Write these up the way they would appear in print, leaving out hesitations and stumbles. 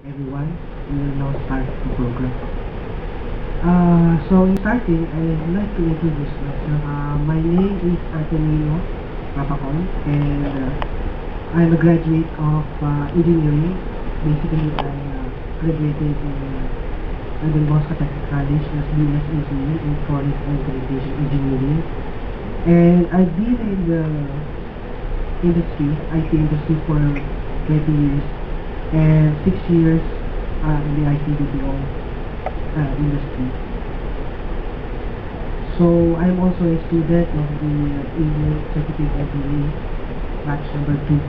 everyone. We will now start the program. So in starting, I would like to introduce myself. My name is Antonino Papacon, and I'm a graduate of engineering. Basically, I graduated in Don Bosco Technical College as BS Engineering in Forest and Communication Engineering. And I've been in the industry, IT industry for 20 years and 6 years in the IT-BPO industry. So I'm also a student of the English Certificate MBA batch number 2.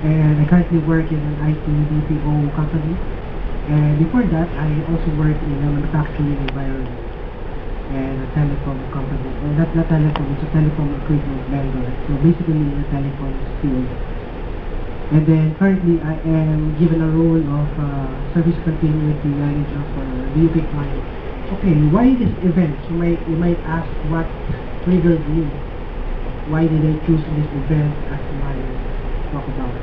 And I currently work in an IT-BPO company. And before that, I also worked in a manufacturing environment and a telecom company. And not telecom, it's a telecom equipment vendor. So basically in the telecom field. And then currently I am given a role of service continuity manager for the UK client. Okay, why this event? You might ask what triggered me. Why did I choose this event as my talk about?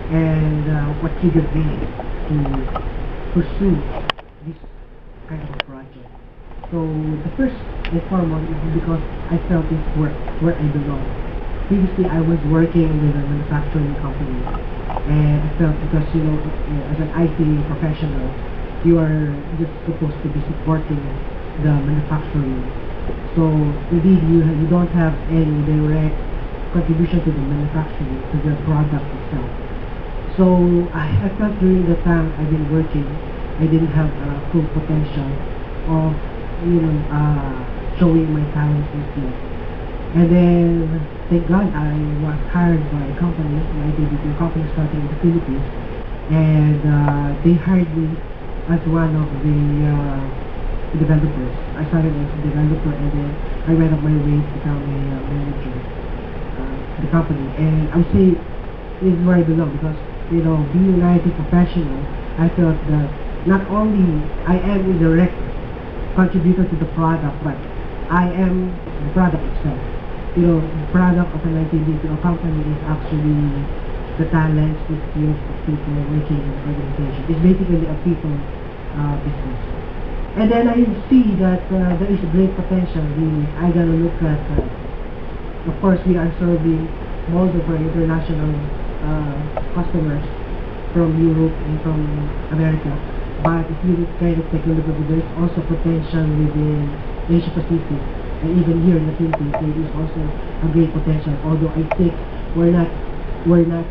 And what triggered me to pursue this kind of project? So the first and foremost is because I felt this where I belong. Previously, I was working with a manufacturing company, and I felt because as an IT professional, you are just supposed to be supporting the manufacturing. So indeed, you don't have any direct contribution to the manufacturing, to the product itself. So I felt during the time I've been working, I didn't have full potential of showing my talents and skills. And then, thank God, I was hired by a company, an IT-BPO company starting in the Philippines, and they hired me as one of the developers. I started as a developer, and then I went up my way to become a manager of the company. And I would say this is where I belong because, being an IT professional, I felt that not only I am a direct contributor to the product, but I am the product itself. The product of an IT-BPO company is actually the talents, the skills of people working in the organization. It's basically a people business. And then I see that there is great potential. I gotta look at, of course, we are serving most of our international customers from Europe and from America. But if you kind of take a look at it, there's also potential within Asia Pacific. And even here in the Philippines, there is also a great potential. Although I think we're not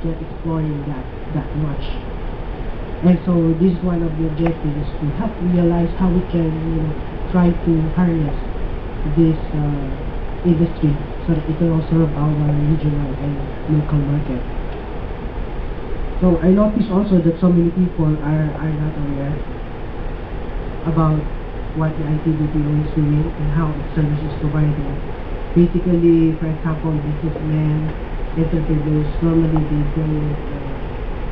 yet exploring that much. And so this is one of the objectives to help realize how we can try to harness this industry so that it can also serve our regional and local market. So I noticed also that so many people are not aware about what the IT-BPO is doing and how its service is provided. Basically, for example, businessmen, entrepreneurs, normally they don't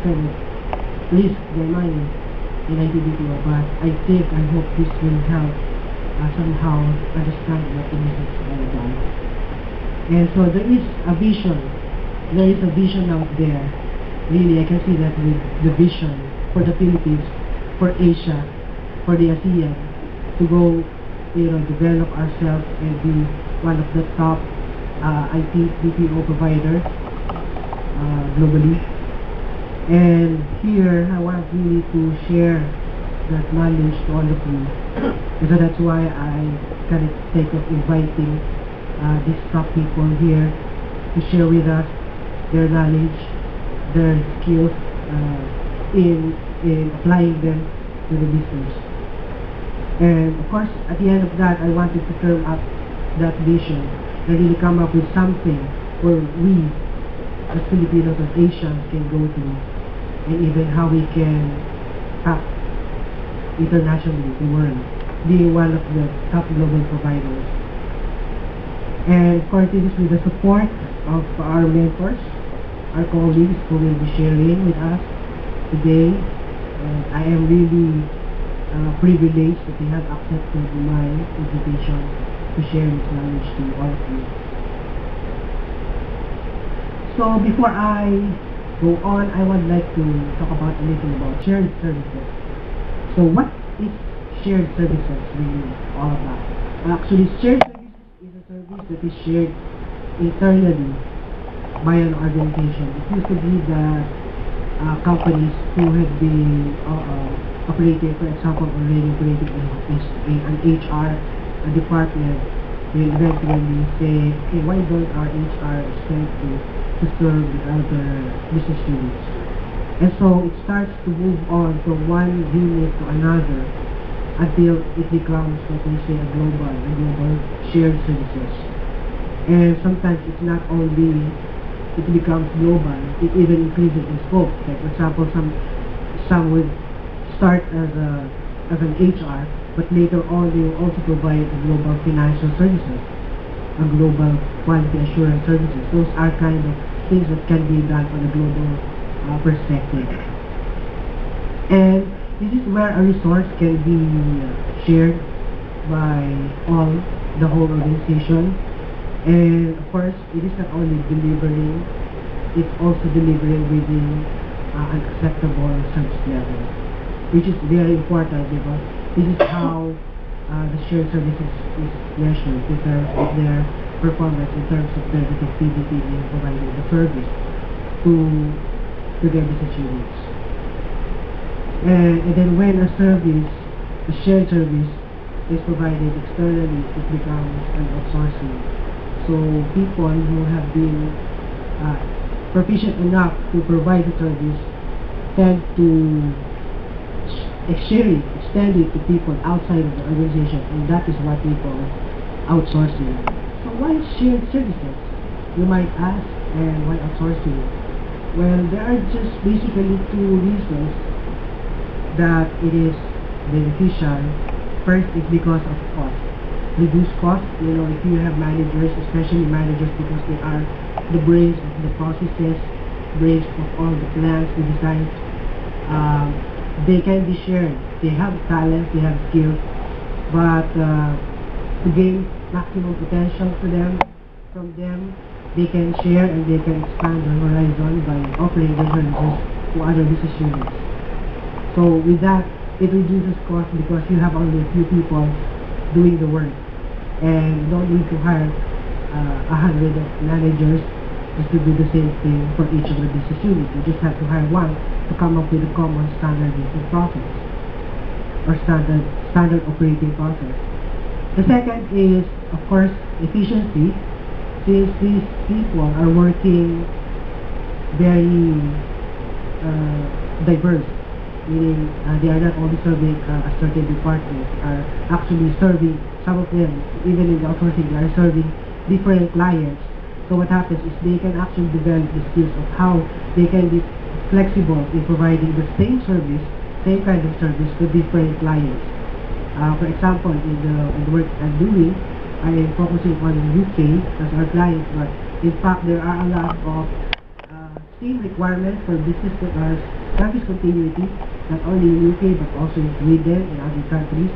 kind of risk their money in IT-BPO, but I hope this will help somehow understand what it is all about. And so there is a vision out there. Really, I can see that with the vision for the Philippines, for Asia, for the ASEAN, to go, develop ourselves and be one of the top IT-BPO providers globally. And here, I want really to share that knowledge to all of you. And so that's why I kind of take of inviting these top people here to share with us their knowledge, their skills in applying them to the business. And of course, at the end of that, I wanted to turn up that vision and really come up with something where we, as Filipinos, as Asians, can go to, and even how we can tap internationally the world, being one of the top global providers. And of course, this is with the support of our mentors, our colleagues who will be sharing with us today. And I am really privileged that they have accepted my invitation to share this knowledge to all of you. So before I go on, I would like to talk about a little about shared services. So what is shared services really all about? Actually, shared services is a service that is shared internally by an organization. It used to be that companies who have been operating, for example, already operating in an HR department, will eventually say, okay, why don't our HR extend to serve the other business units? And so it starts to move on from one unit to another until it becomes, what we say, a global shared services. And sometimes it's not only it becomes global, it even increases in scope. Like for example, some would start as an HR, but later on they will also provide a global financial services, a global quality assurance services. Those are kind of things that can be done on a global perspective. And this is where a resource can be shared by all, the whole organization. And of course, it is not only delivering, it's also delivering within an acceptable service level, which is very important because this is how the shared services is measured in terms of their performance, in terms of their effectivity in providing the service to their business units. And then when a service, a shared service, is provided externally, it becomes an outsourcing. So people who have been proficient enough to provide the service tend to share it, extend it to people outside of the organization, and that is what we call outsourcing. So why shared services, you might ask, and why outsourcing? Well, there are just basically two reasons that it is beneficial. First is because of cost. Reduce cost, if you have managers, especially managers, because they are the brains of the processes, brains of all the plans, the designs, they can be shared. They have talent, they have skills, but to gain maximum potential from them, they can share and they can expand their horizon by offering their services to other business units. So with that, it reduces cost because you have only a few people doing the work, and you don't need to hire 100 of managers just to do the same thing for each of the business units. You just have to hire one to come up with a common standard business process or standard operating process. The second is, of course, efficiency. Since these people are working very diverse, meaning they are not only serving a certain department, are actually serving, some of them, even in the outsourcing, they are serving different clients. So what happens is they can actually develop the skills of how they can be flexible in providing the same service, same kind of service to different clients. For example, in the work I'm doing, I am focusing on UK as our client, but in fact there are a lot of same requirements for business service continuity, not only in UK but also in Sweden and other countries.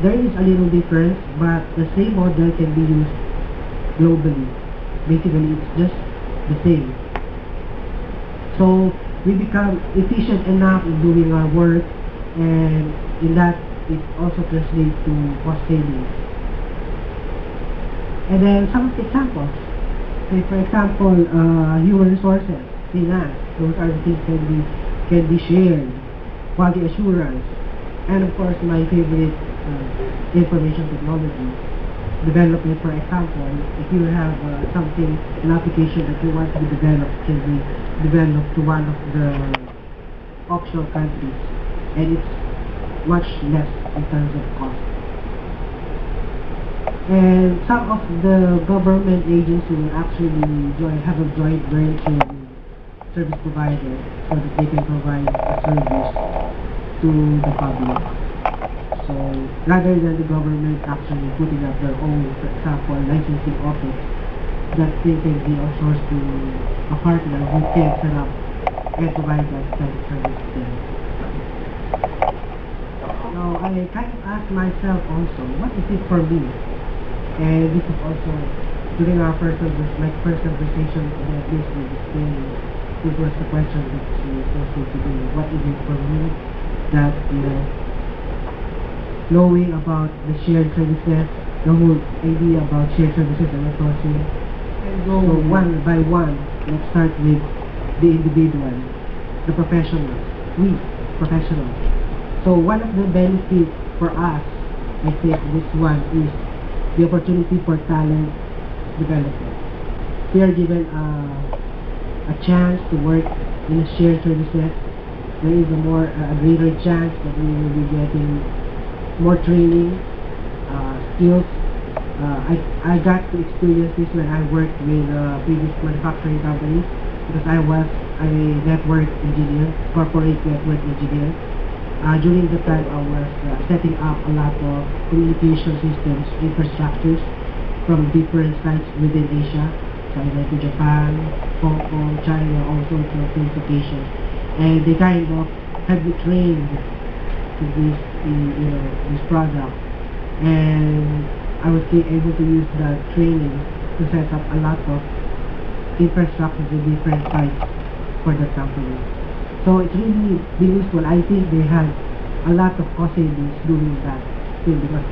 There is a little difference, but the same model can be used globally. Basically, it's just the same. So we become efficient enough in doing our work, and in that it also translates to cost savings. And then some of the examples. Say for example, human resources, finance, those are the things can be shared. Quality assurance, and of course my favorite, information technology development. For example, if you have something, an application that you want to be developed, can be developed to one of the offshore countries, and it's much less in terms of cost. And some of the government agencies will actually have a joint venture with service provider so that they can provide a service to the public. So rather than the government actually putting up their own, for example, licensing office, that thing can be outsourced to a partner who can set up and provide that kind of service to them. Now I kind of asked myself also, what is it for me? And this is also during our my first conversation about this with this thing. This was the question that she posted to me. What is it for me that, knowing about the shared services, the whole idea about shared services and outsourcing. So one by one, let's start with the individual, the professionals, we professionals. So one of the benefits for us, I think this one is the opportunity for talent development. We are given a chance to work in a shared services. There is a greater chance that we will be getting more training, skills. I got to experience this when I worked with previous manufacturing companies because I was a network engineer, corporate network engineer. During the time I was setting up a lot of communication systems, infrastructures from different sites within Asia. So I went to Japan, Hong Kong, China, all sorts of these locations. And they kind of had me trained to this product. And I was able to use that training to set up a lot of infrastructures in different sites for the company. So it's really been useful. I think they had a lot of cost savings doing that too because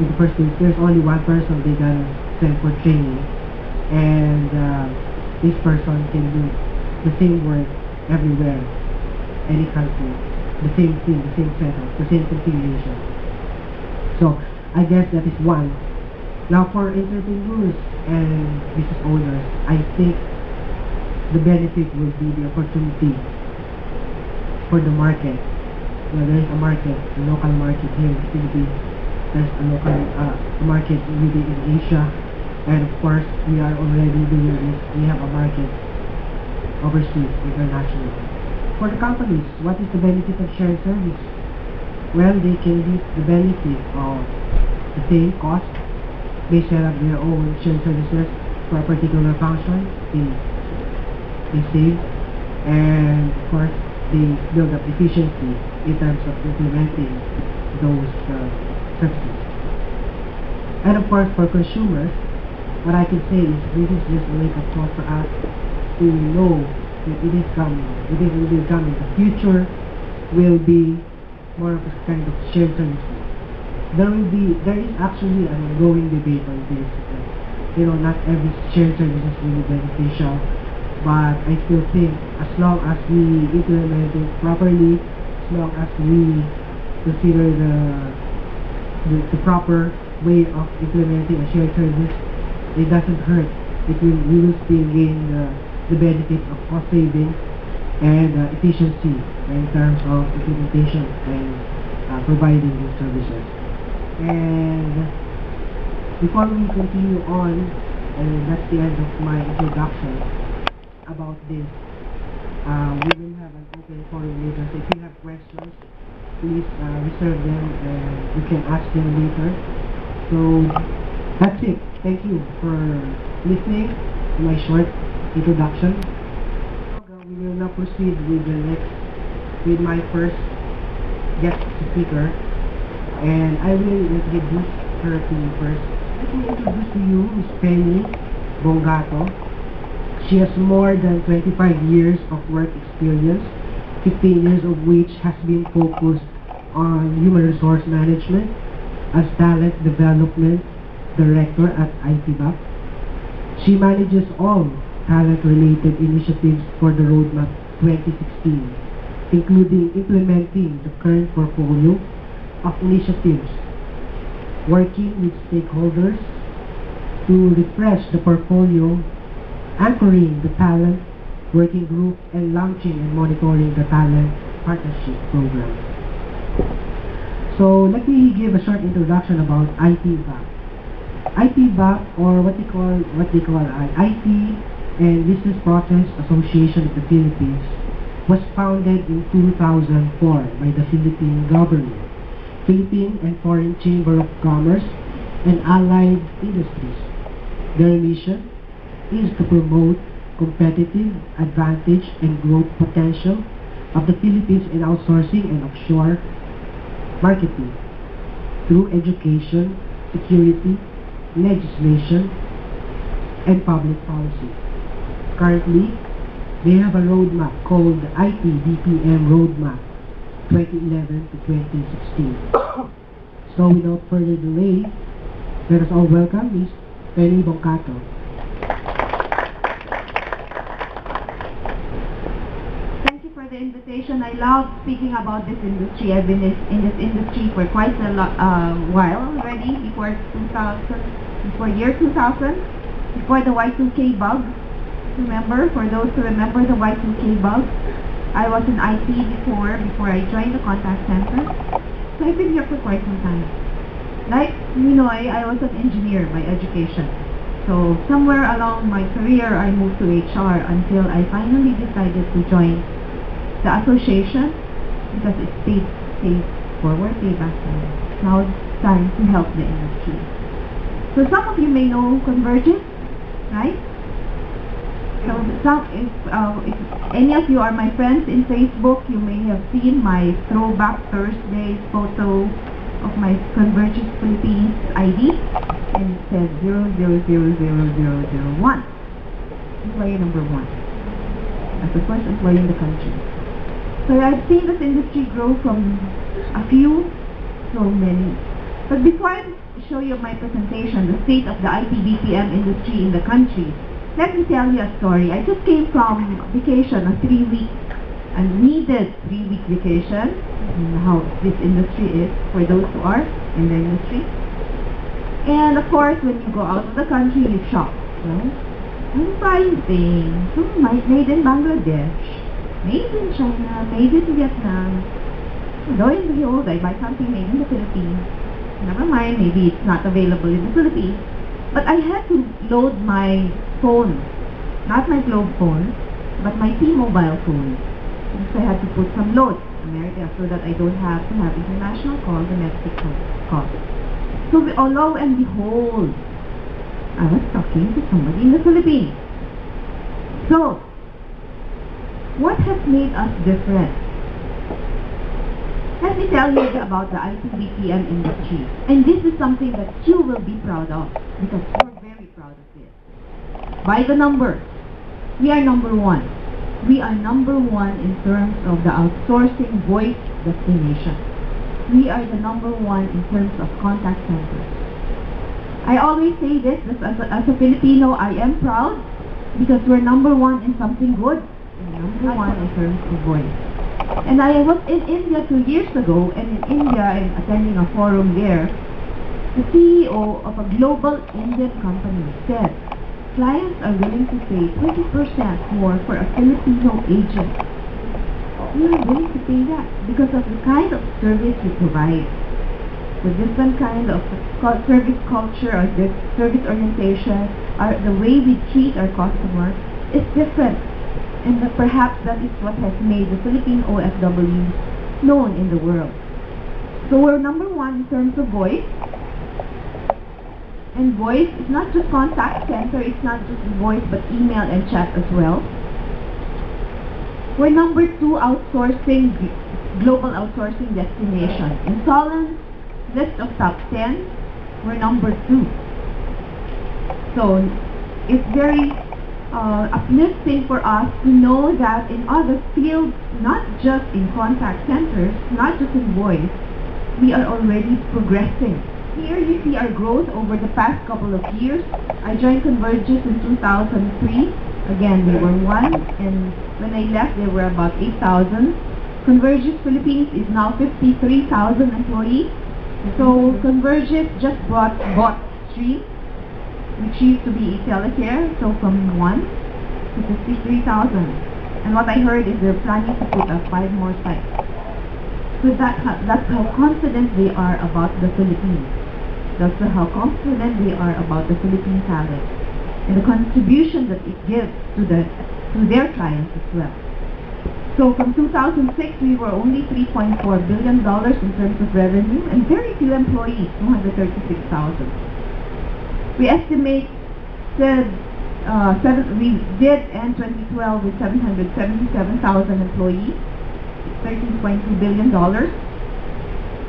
in the first place, there's only one person they gotta send for training, and this person can do the same work everywhere, any country, the same thing, the same setup, the same configuration. So I guess that is one. Now for entrepreneurs and business owners, I think the benefit will be the opportunity for the market. There is a market, a local market here in the Philippines. There's a local market really in Asia. And of course, we are already doing this. We have a market overseas, international. For the companies, what is the benefit of shared service? Well, they can reap the benefit of the same cost. They set up their own shared services for a particular function. They save, and of course they build up efficiency in terms of implementing those services. And of course for consumers, what I can say is this is just a wake-up call for us to know that it is coming. It is really coming. The future will be more of a kind of shared services. There is actually an ongoing debate on this. Not every shared service is really beneficial. But I still think as long as we implement it properly, as long as we consider the proper way of implementing a shared service, it doesn't hurt. We will still gain the benefits of cost savings and efficiency in terms of implementation and providing these services. And before we continue on, and that's the end of my introduction about this. We will have an open forum later, so if you have questions, please reserve them and you can ask them later. So that's it. Thank you for listening to my short introduction. We will now proceed with my first guest speaker, and I will introduce her to you first. Let me introduce to you Ms. Penny Bongato. She has more than 25 years of work experience, 15 years of which has been focused on human resource management as talent development director at IT-BPM. She manages all talent-related initiatives for the Roadmap 2016, including implementing the current portfolio of initiatives, working with stakeholders to refresh the portfolio, anchoring the talent working group, and launching and monitoring the talent partnership program. So let me give a short introduction about IT-BPM. IT-BPM, or what they call IT and Business Process Association of the Philippines, was founded in 2004 by the Philippine government, Philippine and Foreign Chamber of Commerce, and allied industries. Their mission is to promote competitive advantage and growth potential of the Philippines in outsourcing and offshore marketing through education, security, legislation, and public policy. Currently, They have a roadmap called IT-BPM Roadmap 2011 to 2016. So without further delay, let us all welcome Ms. Penny Boncato. Thank you for the invitation. I love speaking about this industry. I've been in this industry for quite a while already, before 2000, before year 2000, before the Y2K bug. Remember, for those who remember the Y2K bug, I was in IT before I joined the contact center. So I've been here for quite some time. Like Ninoy, I was an engineer by education. So somewhere along my career, I moved to HR until I finally decided to join the association because it pays forward, pay back. Now it's time to help the industry. So some of you may know Convergence, right? So if any of you are my friends in Facebook, you may have seen my Throwback Thursday photo of my Convergence Philippines ID, and it says 000001. Employee number 1. As the first employee in the country. So I've seen this industry grow from a few to many. But before I show you my presentation, the state of the IT-BPM industry in the country, let me tell you a story. I just came from vacation, a 3-week, a needed 3-week vacation, how this industry is for those who are in the industry. And of course, when you go out of the country, you shop, right? I'm buying things, made in Bangladesh, made in China, made in Vietnam. Though in behold, I buy something made in the Philippines. Never mind, maybe it's not available in the Philippines. But I had to load my phone, not my Globe phone, but my T-Mobile phone. So I had to put some loads in America so that I don't have to have international calls, domestic calls. So lo and behold, I was talking to somebody in the Philippines. So, what has made us different? Let me tell you about the IT-BPM industry. And this is something that you will be proud of, because we're very proud of this. By the number, we are number 1. We are number 1 in terms of the outsourcing voice destination. We are the number 1 in terms of contact centers. I always say this, as a Filipino, I am proud because we're number 1 in something good, and number 1 in terms of voice. And I was in India 2 years ago, and in India, I'm attending a forum there. The CEO of a global Indian company said, clients are willing to pay 20% more for a Filipino agent. We are willing to pay that because of the kind of service we provide. The different kind of service culture or the service orientation, the way we treat our customers is different. And perhaps that is what has made the Philippine OFW known in the world. So we're number 1 in terms of voice. And voice is not just contact center, it's not just voice, but email and chat as well. We're number 2 outsourcing, global outsourcing destination. In Solon's list of top 10, we're number 2. So it's very uplifting for us to know that in other fields, not just in contact centers, not just in voice, we are already progressing. Here you see our growth over the past couple of years. I joined Convergence in 2003. Again, we were 1, and when I left, there were about 8,000. Convergence Philippines is now 53,000 employees. So Convergence just bought Stream, which used to be Telecare, so from 1 to 53,000. And what I heard is they're planning to put up 5 more sites. So that's how confident they are about the Philippines. That's how confident they are about the Philippine talent and the contribution that it gives to their clients as well. So from 2006, we were only $3.4 billion in terms of revenue and very few employees, 236,000. We estimate we did end 2012 with 777,000 employees, $13.2 billion.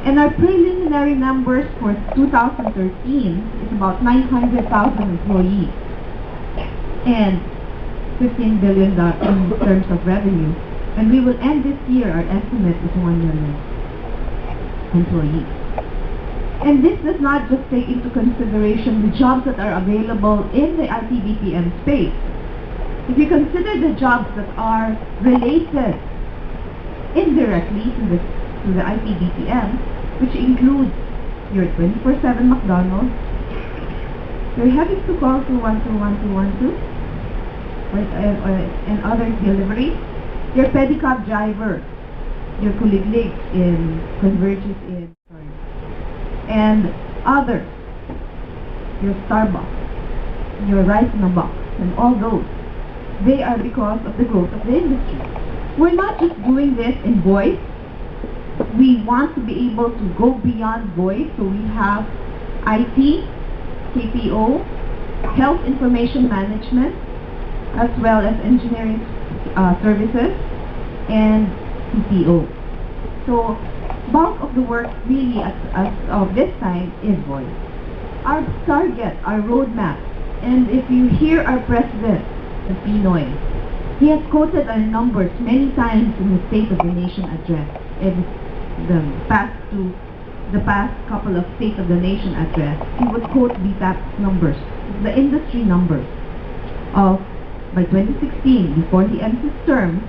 And our preliminary numbers for 2013 is about 900,000 employees. And $15 billion in terms of revenue. And we will end this year, our estimate is 1 million employees. And this does not just take into consideration the jobs that are available in the IT-BPM space. If you consider the jobs that are related indirectly to the IT-BPM, which includes your 24/7 McDonald's, your having to call to 121-212, and other delivery, your pedicab driver, your kuliglig in Converges in, and others, your Starbucks, your rice in a box, and all those, they are because of the growth of the industry. We're not just doing this in voice. We want to be able to go beyond voice, so we have IT, KPO, health information management, as well as engineering services, and CPO. So, bulk of the work really as of this time is voice. Our target, our roadmap, and if you hear our president, the Pinoy, he has quoted our numbers many times in the State of the Nation address, in the past couple of State of the Nation address. He would quote BPAP's numbers, the industry numbers of, by 2016, before he ends his term,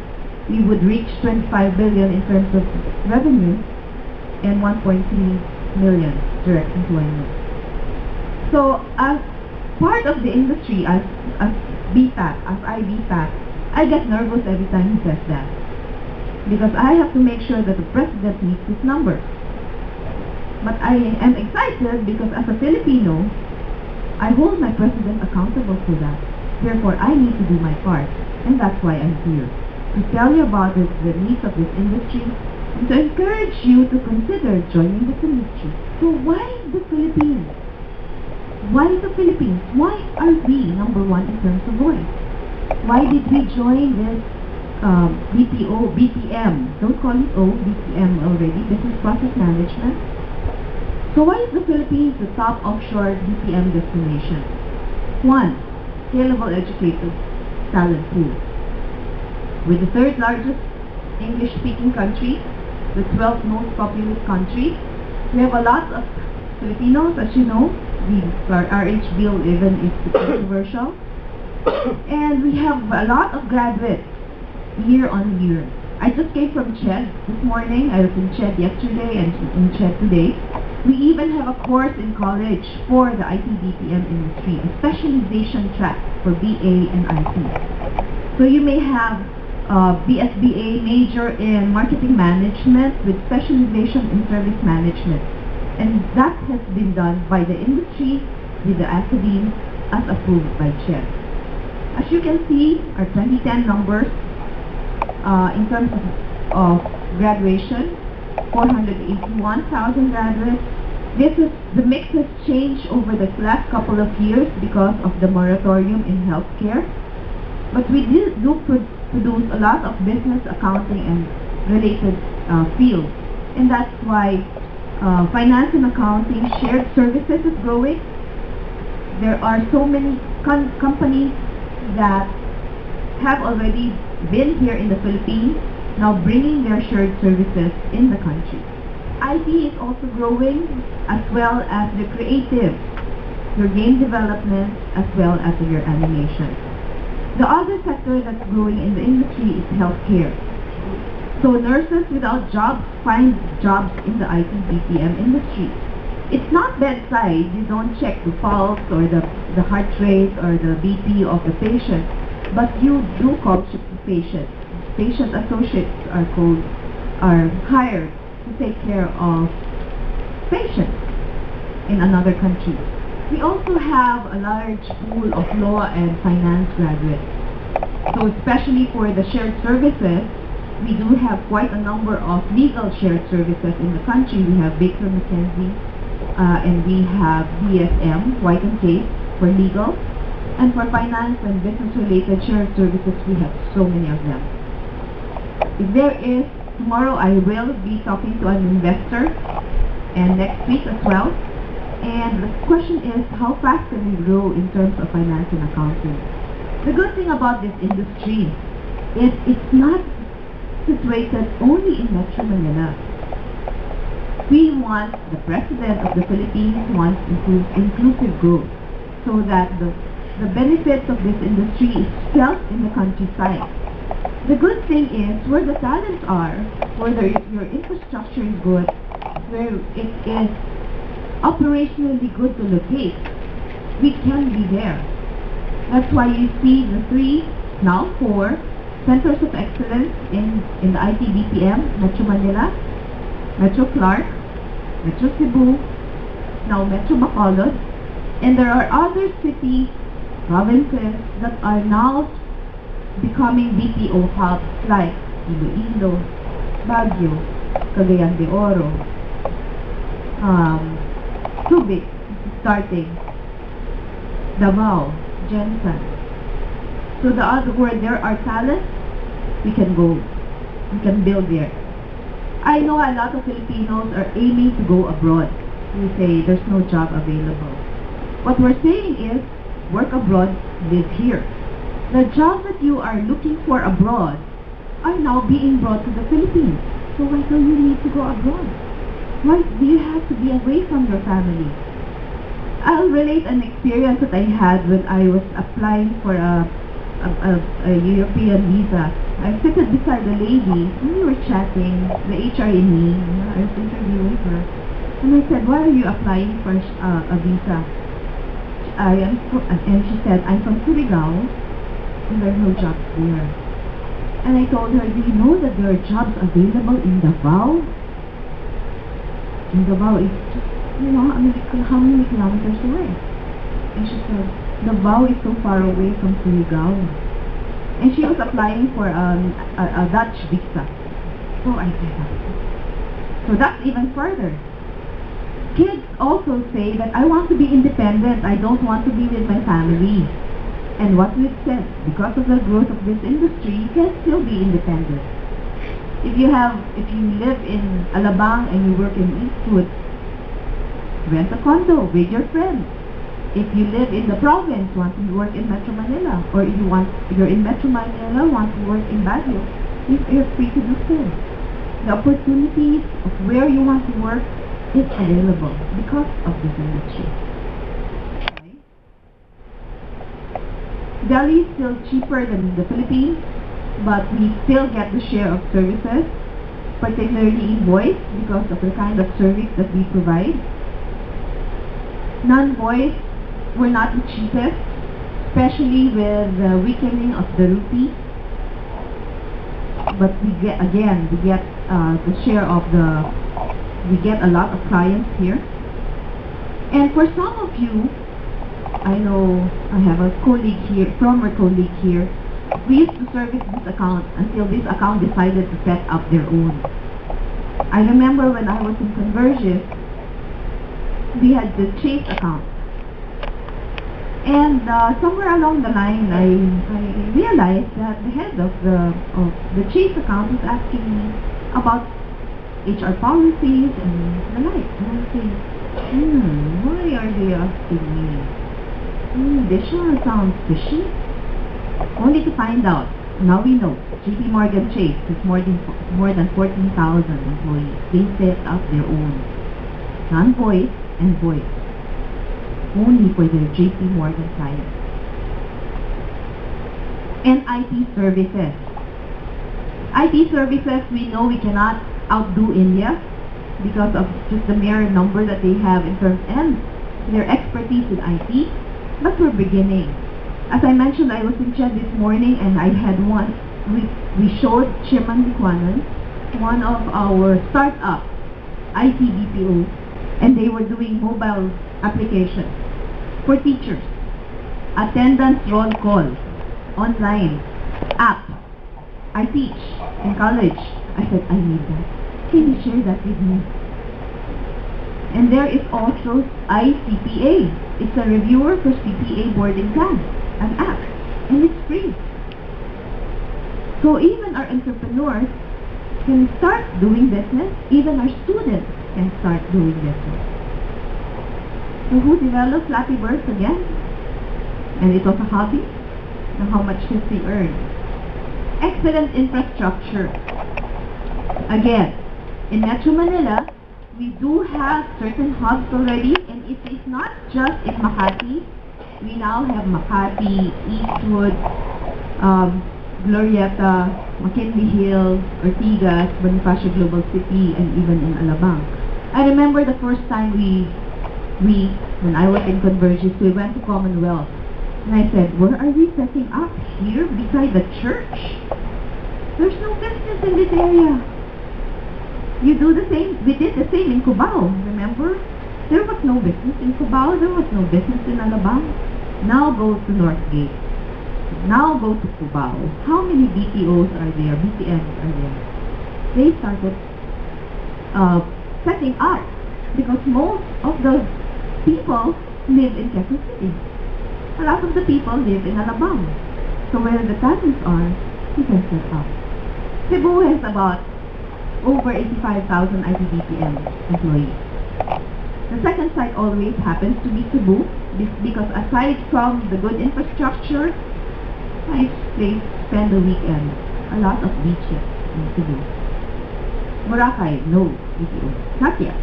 we would reach 25 billion in terms of revenue and 1.3 million direct employment. So, as part of the industry, as BPAP, as IBPAP, I get nervous every time he says that, because I have to make sure that the president meets his numbers. But I am excited because as a Filipino, I hold my president accountable for that. Therefore, I need to do my part, and that's why I'm here, to tell you about the needs of this industry, and to encourage you to consider joining this industry. So why the Philippines? Why the Philippines? Why are we number one in terms of voice? Why did we join this BPM? Don't call it BPM already, Business Process Management. So why is the Philippines the top offshore BPM destination? One, scalable educated talent pool. We're the third largest English-speaking country, the 12th most populous country. We have a lot of Filipinos, as you know. Our RH bill even is controversial. And we have a lot of graduates year on year. I just came from CHED this morning. I was in CHED yesterday and in CHED today. We even have a course in college for the IT-BPM industry, a specialization track for BA and IT. So you may have BSBA major in marketing management with specialization in service management. And that has been done by the industry with the academe as approved by CHED. As you can see, our 2010 numbers in terms of graduation, 481,000 graduates. The mix has changed over the last couple of years because of the moratorium in healthcare. But we do produce a lot of business, accounting, and related fields. And that's why finance and accounting, shared services is growing. There are so many companies that have already been here in the Philippines, now bringing their shared services in the country. IT is also growing, as well as the creative, your game development, as well as your animation. The other sector that's growing in the industry is healthcare. So nurses without jobs find jobs in the IT-BPM industry. It's not bedside. You don't check the pulse or the heart rate or the BP of the patient, but you do call the patient. Patient associates are hired to take care of patients in another country. We also have a large pool of law and finance graduates. So especially for the shared services, we do have quite a number of legal shared services in the country. We have Baker McKenzie, and we have DSM, White and Case, for legal. And for finance and business-related shared services, we have so many of them. If there is, tomorrow I will be talking to an investor, and next week as well. And the question is, how fast can we grow in terms of finance and accounting? The good thing about this industry is it's not situated only in Metro Manila. The President of the Philippines wants inclusive growth so that the benefits of this industry is felt in the countryside. The good thing is where the talents are, where your infrastructure is good, where it is operationally good to locate, we can be there. That's why you see the 3, now 4, centers of excellence in the IT-BPM, Metro Manila, Metro Clark, Metro Cebu, now Metro Bacolod, and there are other cities, provinces that are now becoming BPO hubs like Iloilo, Baguio, Cagayan de Oro, Subic, starting, Davao, Jensen. So where there are talents, we can go, we can build there. I know a lot of Filipinos are aiming to go abroad. We say there's no job available. What we're saying is, work abroad, live here. The jobs that you are looking for abroad are now being brought to the Philippines. So why do you need to go abroad? Why do you have to be away from your family? I'll relate an experience that I had when I was applying for a European visa. I sat beside a lady and we were chatting, the HR in me, I was interviewing her. And I said, why are you applying for a visa? And she said, I'm from Surigao and there are no jobs there. And I told her, do you know that there are jobs available in Davao? And Davao is just, how many kilometers away? And she said, Davao is so far away from Surigao. And she was applying for a Dutch visa. So I said, so that's even further. Kids also say that I want to be independent, I don't want to be with my family. And what we've said, because of the growth of this industry, you can still be independent. If you live in Alabang and you work in Eastwood, rent a condo with your friends. If you live in the province, want to work in Metro Manila, or if you're in Metro Manila, want to work in Baguio, you're free to do so. The opportunities of where you want to work is available because of this industry. Okay. Delhi is still cheaper than the Philippines, but we still get the share of services, particularly in voice because of the kind of service that we provide. Non-voice, we're not the cheapest, especially with the weakening of the rupee. But we get the share of we get a lot of clients here. And for some of you, I know I have a colleague here, former colleague here, we used to service this account until this account decided to set up their own. I remember when I was in Convergys, we had the Chase account. And somewhere along the line, I realized that the head of the Chase account was asking me about HR policies and the like. And I say, why are they asking me? This one sounds fishy. Only to find out, now we know, JP Morgan Chase has more than 14,000 employees. They set up their own non-voice and voice, only for their JP Morgan clients. And IT services. IT services, we know we cannot outdo India because of just the mere number that they have in terms and their expertise in IT, but we're beginning. As I mentioned, I was in Ched this morning and I had we showed Chairman Likwanan, one of our startup IT-BPO, and they were doing mobile applications for teachers, attendance roll call, online, app. I teach in college. I said, I need that. Can you share that with me? And there is also ICPA. It's a reviewer for CPA board exam, an app, and it's free. So even our entrepreneurs can start doing business, even our students can start doing business. So who developed Flappy Birds again? And it was a hobby. Now, how much does he earn? Excellent infrastructure. Again, in Metro Manila, we do have certain hubs already, and it is not just in Makati. We now have Makati, Eastwood, Glorieta, McKinley Hill, Ortigas, Bonifacio Global City, and even in Alabang. I remember the first time when I was in Convergys, we went to Commonwealth. And I said, where are we setting up? Here, beside the church? There's no business in this area. You do the same, we did the same in Cubao, remember? There was no business in Cubao, there was no business in Alabang. Now go to Northgate. Now go to Cubao. How many BPOs are there, BPMs are there? They started setting up because most of the people live in Quezon City. A lot of the people live in Alabang. So where the talents are, you can set up. Cebu has about over 85,000 IT-BPM employees. The second site always happens to be Cebu because aside from the good infrastructure, nice place to spend the weekend. A lot of beaches in Cebu. Boracay, no BPO. Not yet.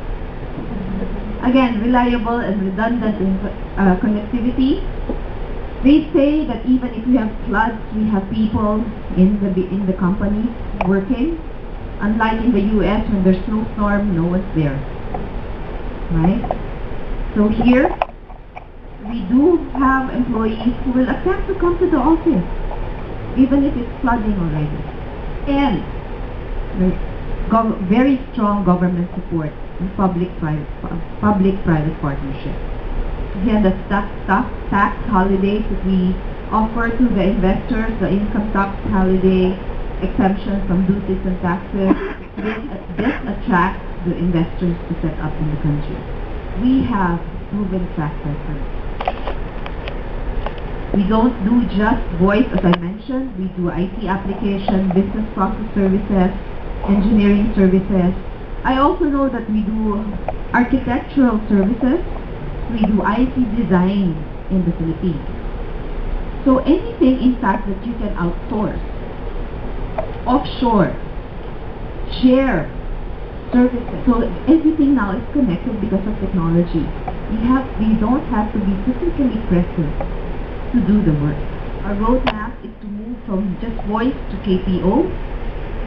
Again, reliable and redundant connectivity. They say that even if we have floods, we have people in the company working. Unlike in the US, when there's snowstorm, no one's there. Right? So here, we do have employees who will accept to come to the office, even if it's flooding already. And very strong government support and public-private partnership. Again, the tax holidays that we offer to the investors, the income tax holiday, exemptions from duties and taxes, this attracts the investors to set up in the country. We have proven track record. We don't do just voice, as I mentioned. We do IT application, business process services, engineering services. I also know that we do architectural services. We do IT design in the Philippines. So anything, in fact, that you can outsource, offshore, share, services. So everything now is connected because of technology. We don't have to be physically present to do the work. Our roadmap is to move from just voice to KPO,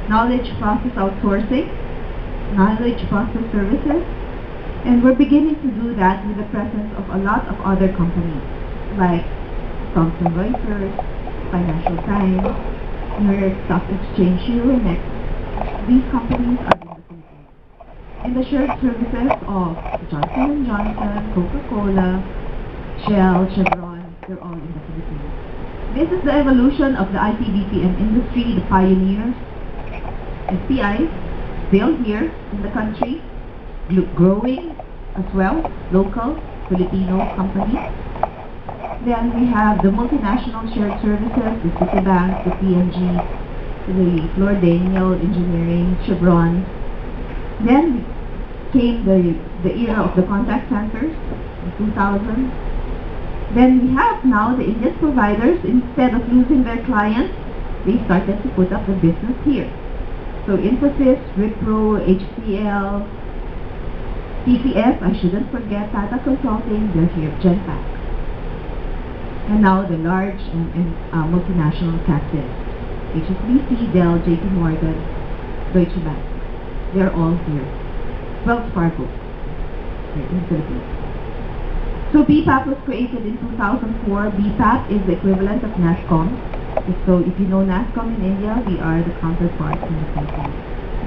knowledge process outsourcing, knowledge process services, and we're beginning to do that with the presence of a lot of other companies like Thomson Reuters, Financial Times, New York Stock Exchange, Euronext. These companies are in the Philippines. And the shared services of Johnson & Johnson, Coca-Cola, Shell, Chevron, they're all in the Philippines. This is the evolution of the IT-BPM industry, the pioneers. SPI, still here in the country, growing as well, local Filipino companies. Then we have the multinational shared services, the Citibank, the PNG, the Flor Daniel Engineering, Chevron. Then came the era of the contact centers, the 2000s. Then we have now the Indian providers, instead of losing their clients, they started to put up the business here. So Infosys, Wipro, HCL, TCS, I shouldn't forget, Tata Consulting, they're here, Genpact. And now the large and multinational captives, HSBC, Dell, JP Morgan, Deutsche Bank, they're all here. Wells Fargo, here in the Philippines. So BPAP was created in 2004. BPAP is the equivalent of NASSCOM. So if you know NASSCOM in India, we are the counterpart in the Philippines.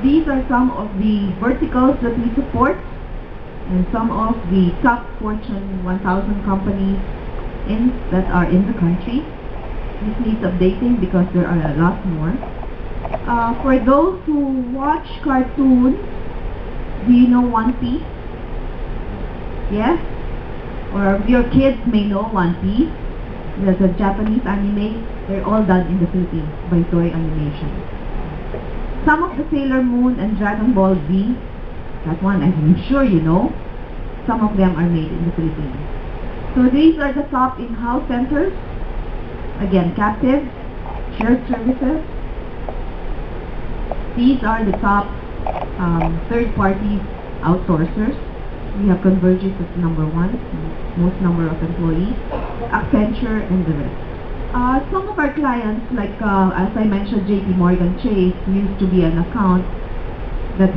These are some of the verticals that we support and some of the top Fortune 1000 companies that are in the country. This needs updating because there are a lot more. For those who watch cartoons, do you know One Piece? Yes? Or your kids may know One Piece. There's a Japanese anime. They're all done in the Philippines by Toei Animation. Some of the Sailor Moon and Dragon Ball Z, that one I'm sure you know, some of them are made in the Philippines. So these are the top in-house centers. Again, captive, shared services. These are the top third-party outsourcers. We have Convergys as number one, most number of employees, Accenture, and the rest. Some of our clients, like as I mentioned, JP Morgan Chase used to be an account that's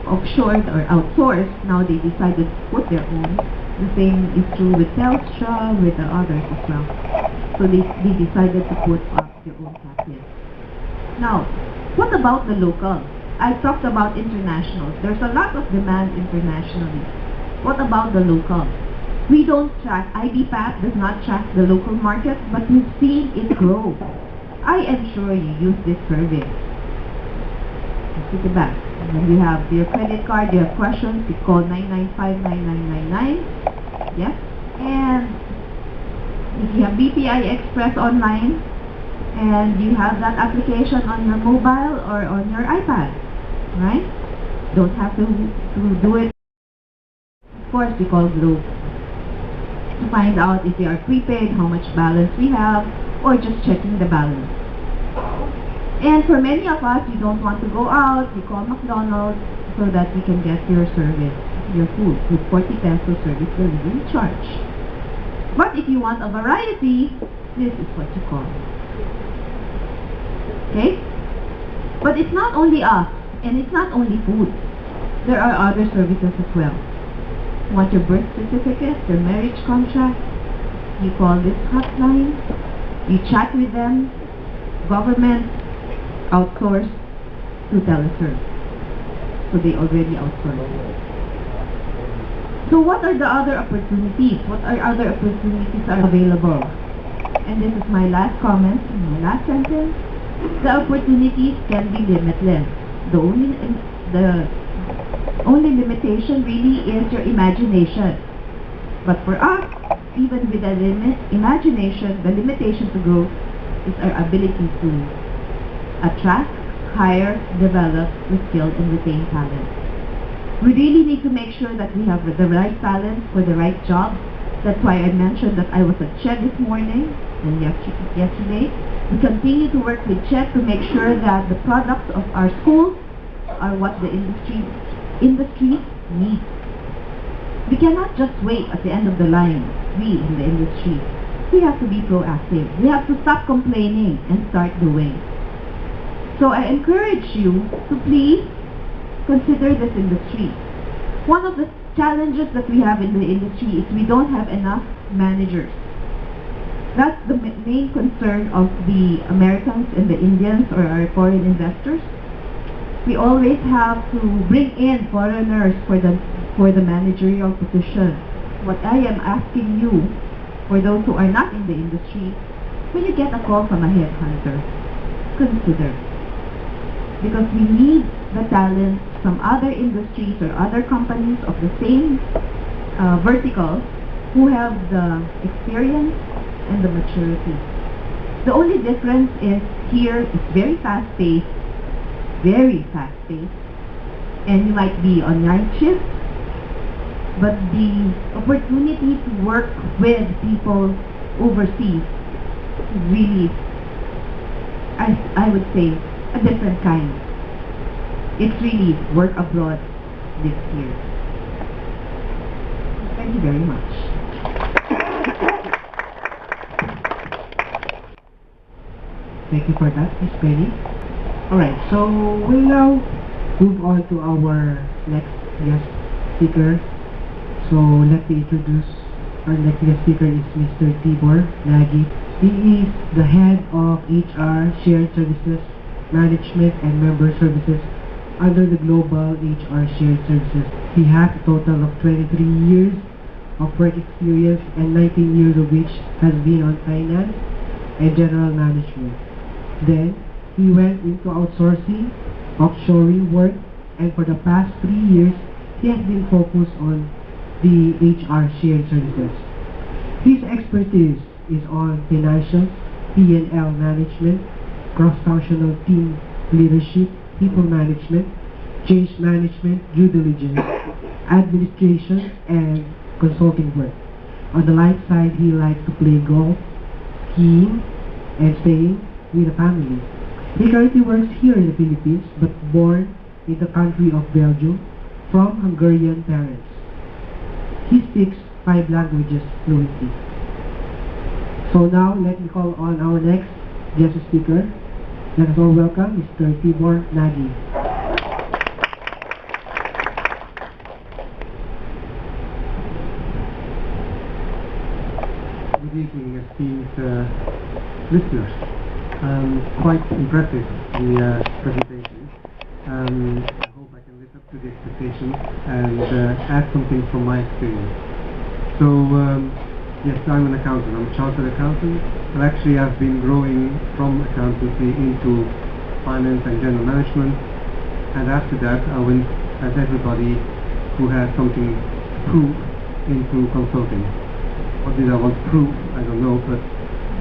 offshored or outsourced. Now they decided to put their own. The same is true with Telstra, with the others as well. So they decided to put up their own captive. Now, what about the local? I talked about internationals. There's a lot of demand internationally. What about the local? We don't track, IBPAP does not track the local market, but we've seen it grow. I am sure you use this survey. Take it back. When you have your credit card, you have questions, you call 995-9999. Yes? And if you have BPI Express online, and you have that application on your mobile or on your iPad, right? Don't have to do it. Of course, we call Globe to find out if you are prepaid, how much balance we have, or just checking the balance. And for many of us, you don't want to go out, you call McDonald's so that we can get your service, your food, with 40 peso service delivery charge. But if you want a variety, this is what you call. Okay? But it's not only us, and it's not only food. There are other services as well. You want your birth certificate, your marriage contract, you call this hotline, you chat with them, government, outsource to teleserve. So they already outsource. So what are the other opportunities? What are other opportunities are available? And this is my last comment, my last sentence. The opportunities can be limitless. The only limitation really is your imagination. But for us, even with the imagination, the limitation to growth is our ability to attract, hire, develop, reskill, and retain talent. We really need to make sure that we have the right talent for the right job. That's why I mentioned that I was at CHED this morning and yesterday. We continue to work with CHED to make sure that the products of our schools are what the industry needs. We cannot just wait at the end of the line, we in the industry. We have to be proactive. We have to stop complaining and start doing. So I encourage you to please consider this industry. One of the challenges that we have in the industry is we don't have enough managers. That's the main concern of the Americans and the Indians or our foreign investors. We always have to bring in foreigners for the managerial position. What I am asking you, for those who are not in the industry, when you get a call from a headhunter, consider. Because we need the talent from other industries or other companies of the same vertical who have the experience and the maturity. The only difference is here it's very fast-paced, and you might be on night shift, but the opportunity to work with people overseas is really, I would say, a different kind. It's really work abroad this year. Thank you very much. Thank you for that, Ms. Penny. Alright, so we'll now move on to our next guest speaker. So let me introduce our next guest speaker is Mr. Tibor Nagy. He is the head of HR, Shared Services, Management and Member Services under the Global HR Shared Services. He has a total of 23 years of work experience and 19 years of which has been on finance and general management. Then, he went into outsourcing, offshoring work, and for the past 3 years, he has been focused on the HR shared services. His expertise is on financial, P&L management, cross-functional team leadership, people management, change management, due diligence, administration, and consulting work. On the light side, he likes to play golf, skiing, and staying with the family. He currently works here in the Philippines, but born in the country of Belgium from Hungarian parents. He speaks 5 languages fluently. So now, let me call on our next guest speaker. Let us all welcome Mr. Tibor Nagy. Good evening, esteemed listeners. Quite impressive, the presentation. I hope I can live up to the expectations and add something from my experience. So, yes, I'm an accountant. I'm a chartered accountant. But actually, I've been growing from accountancy into finance and general management. And after that, I went, as everybody who has something to prove, into consulting. What did I want to prove? I don't know, but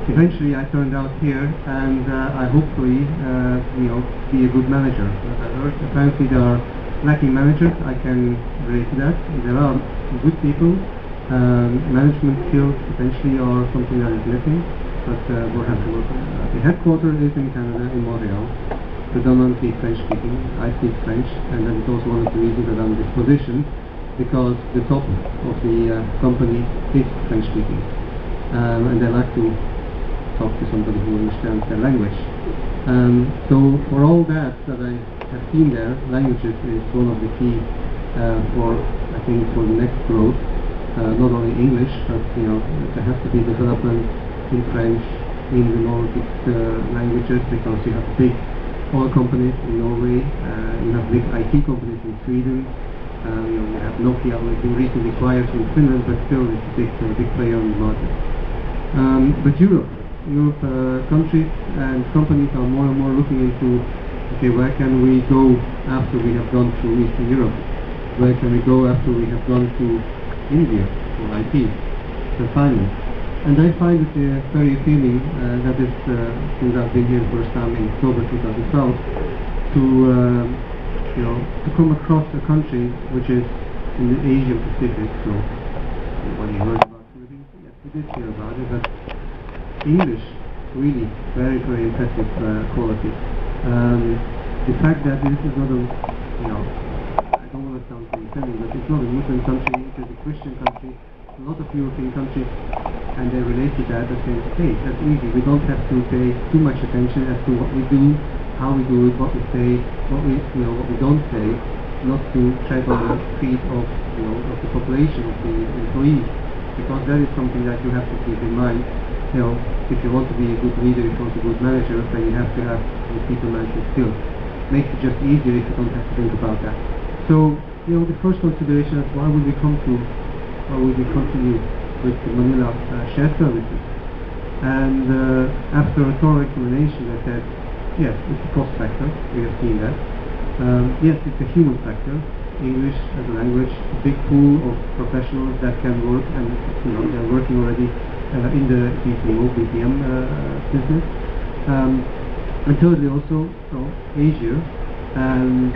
eventually I turned out here, and I hopefully, be a good manager. As I heard, apparently there are lacking managers. I can relate to that. There are good people. Management skills potentially are something that is missing, but we'll have to work on that. The headquarters is in Canada, in Montreal, predominantly French-speaking. I speak French, and that is also one of the reasons that I'm in this position, because the top of the company is French-speaking, and they like to talk to somebody who understands their language. So for all that I have seen there, languages is one of the key for the next growth. Not only English, but there has to be development in French, in the Nordic languages, because you have big oil companies in Norway, you have big IT companies in Sweden. You have Nokia, who has been recently acquired from Finland, but still it's a big player on the market. But Europe countries and companies are more and more looking into, okay, where can we go after we have gone through Eastern Europe? Where can we go after we have gone to India for IT, for finance? And I find it very appealing, that is, since I've been here the first time in October 2012, to come across a country which is in the Asia Pacific. So, everybody heard about Philippines? Yes, we did hear about it, but English, really, very, very impressive quality. The fact that this is not a, I don't want to sound condescending, but it's not a Muslim country, it is a Christian country. A lot of European countries, and they relate to that and say, hey, that's easy. We don't have to pay too much attention as to what we do, how we do it, what we say, what we don't say, not to tread on the feet of the population, of the employees, because that is something that you have to keep in mind. If you want to be a good leader, if you want to be a good manager, then you have to have the people management skills. Makes it just easier if you don't have to think about that. So, the first consideration is why would we continue with the Manila shared services? And after a thorough examination, I said, yes, it's a cost factor. We have seen that. Yes, it's a human factor. English as a language, a big pool of professionals that can work, and they're working already in the BPM business. And thirdly, also, Asia and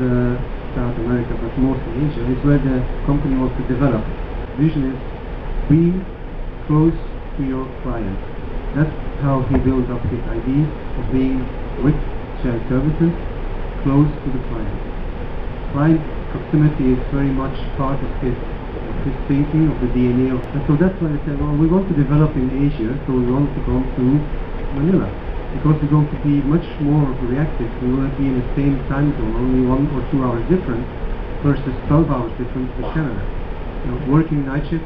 South America, but mostly Asia, is where the company wants to develop. Vision is be close to your client. That's how he built up his idea of being with shared services, close to the client. Client proximity is very much part of his thinking, of the DNA of. And so that's why I said, well, we want to develop in Asia, so we want to go to Manila, because we're going to be much more reactive. We will be in the same time zone, only 1 or 2 hours different, versus 12 hours difference with Canada. Working night shift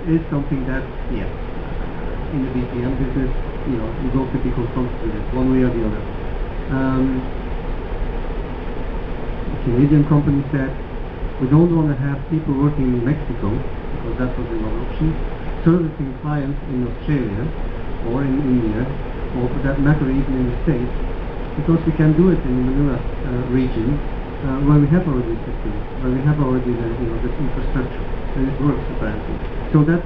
is something that, yes, in the BPM business, you don't typically come to it one way or the other. The Canadian company said, we don't want to have people working in Mexico, because that was another option, servicing clients in Australia, or in India, or for that matter even in the States, because we can do it in the Manila region, where we have already systems, where we have already this infrastructure, and it works apparently. So that,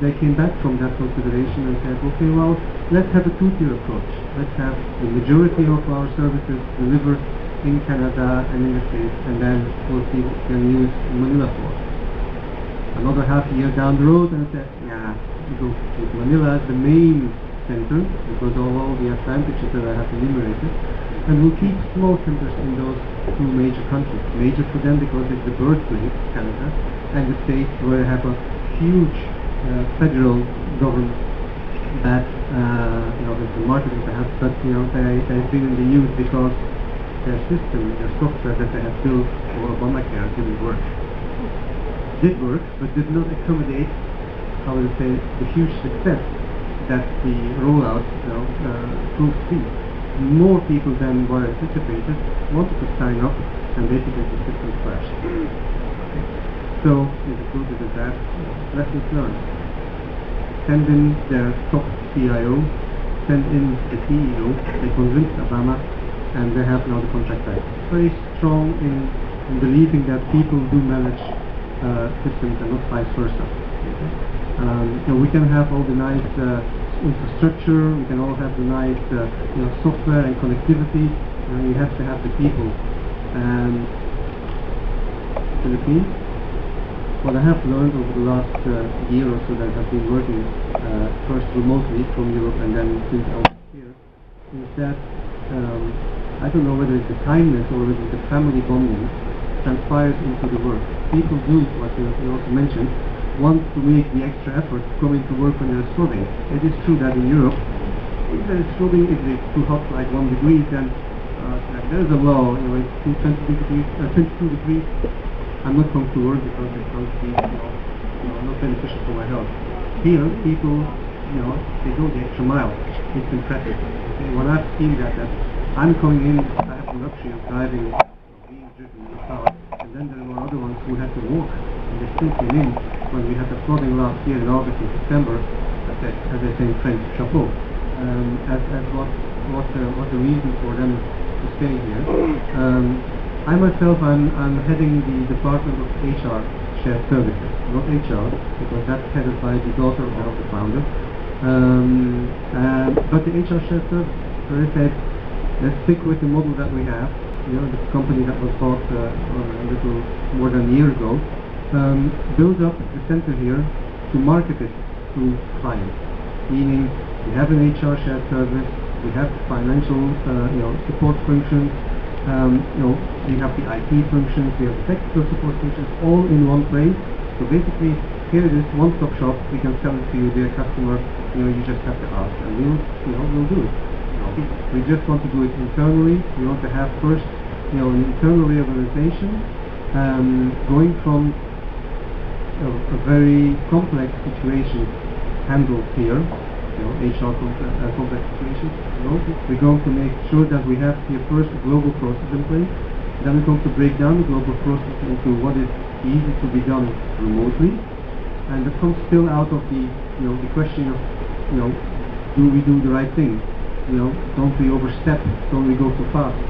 they came back from that consideration and said, okay, well, let's have a two-tier approach. Let's have the majority of our services delivered in Canada and in the States, and then we'll see what we can use Manila for. Another half year down the road, and I said, yeah, we go to Manila. The main center because of all the advantages that I have enumerated, and we'll keep small centers in those two major countries. Major for them because it's the birthplace, Canada, and the States, where they have a huge federal government that, it's the marketing perhaps, but they've been in the news because their system, their software that they have built for Obamacare didn't work. Did work, but did not accommodate, how would I say, the huge success that the rollout proved to be. More people than were anticipated wanted to sign up, and basically the system crashed. So, we concluded with that, lessons learned. Send in their top CIO, send in the CEO, they convinced Obama, and they have now the contract back. Very strong in believing that people do manage systems and not vice versa. We can have all the nice infrastructure, we can all have the nice software and connectivity, and we have to have the people. Philippines, what I have learned over the last year or so that I have been working first remotely from Europe and then since I was here, is that I don't know whether it's the kindness or whether it's the family bonding transpires into the work. People do, what you also mentioned, want to make the extra effort coming to work when they're struggling. It is true that in Europe, if they're struggling, if it's too hot, like 1 degree, then there's a law, it's 22 degrees, I'm not going to work because it's going to be not beneficial for my health. Here, people, they go the extra mile. It's impressive. Okay? When I've seen that I'm coming in, I have the luxury of driving, being driven in the car, and then there were other ones who had to walk, and they still came in. When we had the flooding last year in August and September, as I say in French, chapeau, as what the reason for them to stay here. I myself, I'm heading the department of HR shared services, not HR, because that's headed by the daughter of the founder. But the HR shared services, so they said, let's stick with the model that we have. The company that was bought a little more than a year ago, build up the center here to market it to clients. Meaning, we have an HR shared service, we have financial support functions, we have the IT functions, we have the technical support functions, all in one place. So basically, here it is, one-stop shop. We can sell it to you, dear customer. You just have to ask, and we'll do it. We just want to do it internally. We want to have first, an internal reorganization, going from a very complex situation handled here. HR complex situations. We're going to make sure that we have here first a global process in place. Then we're going to break down the global process into what is easy to be done remotely, and that comes still out of the question of do we do the right thing? Don't we overstep? Don't we go too fast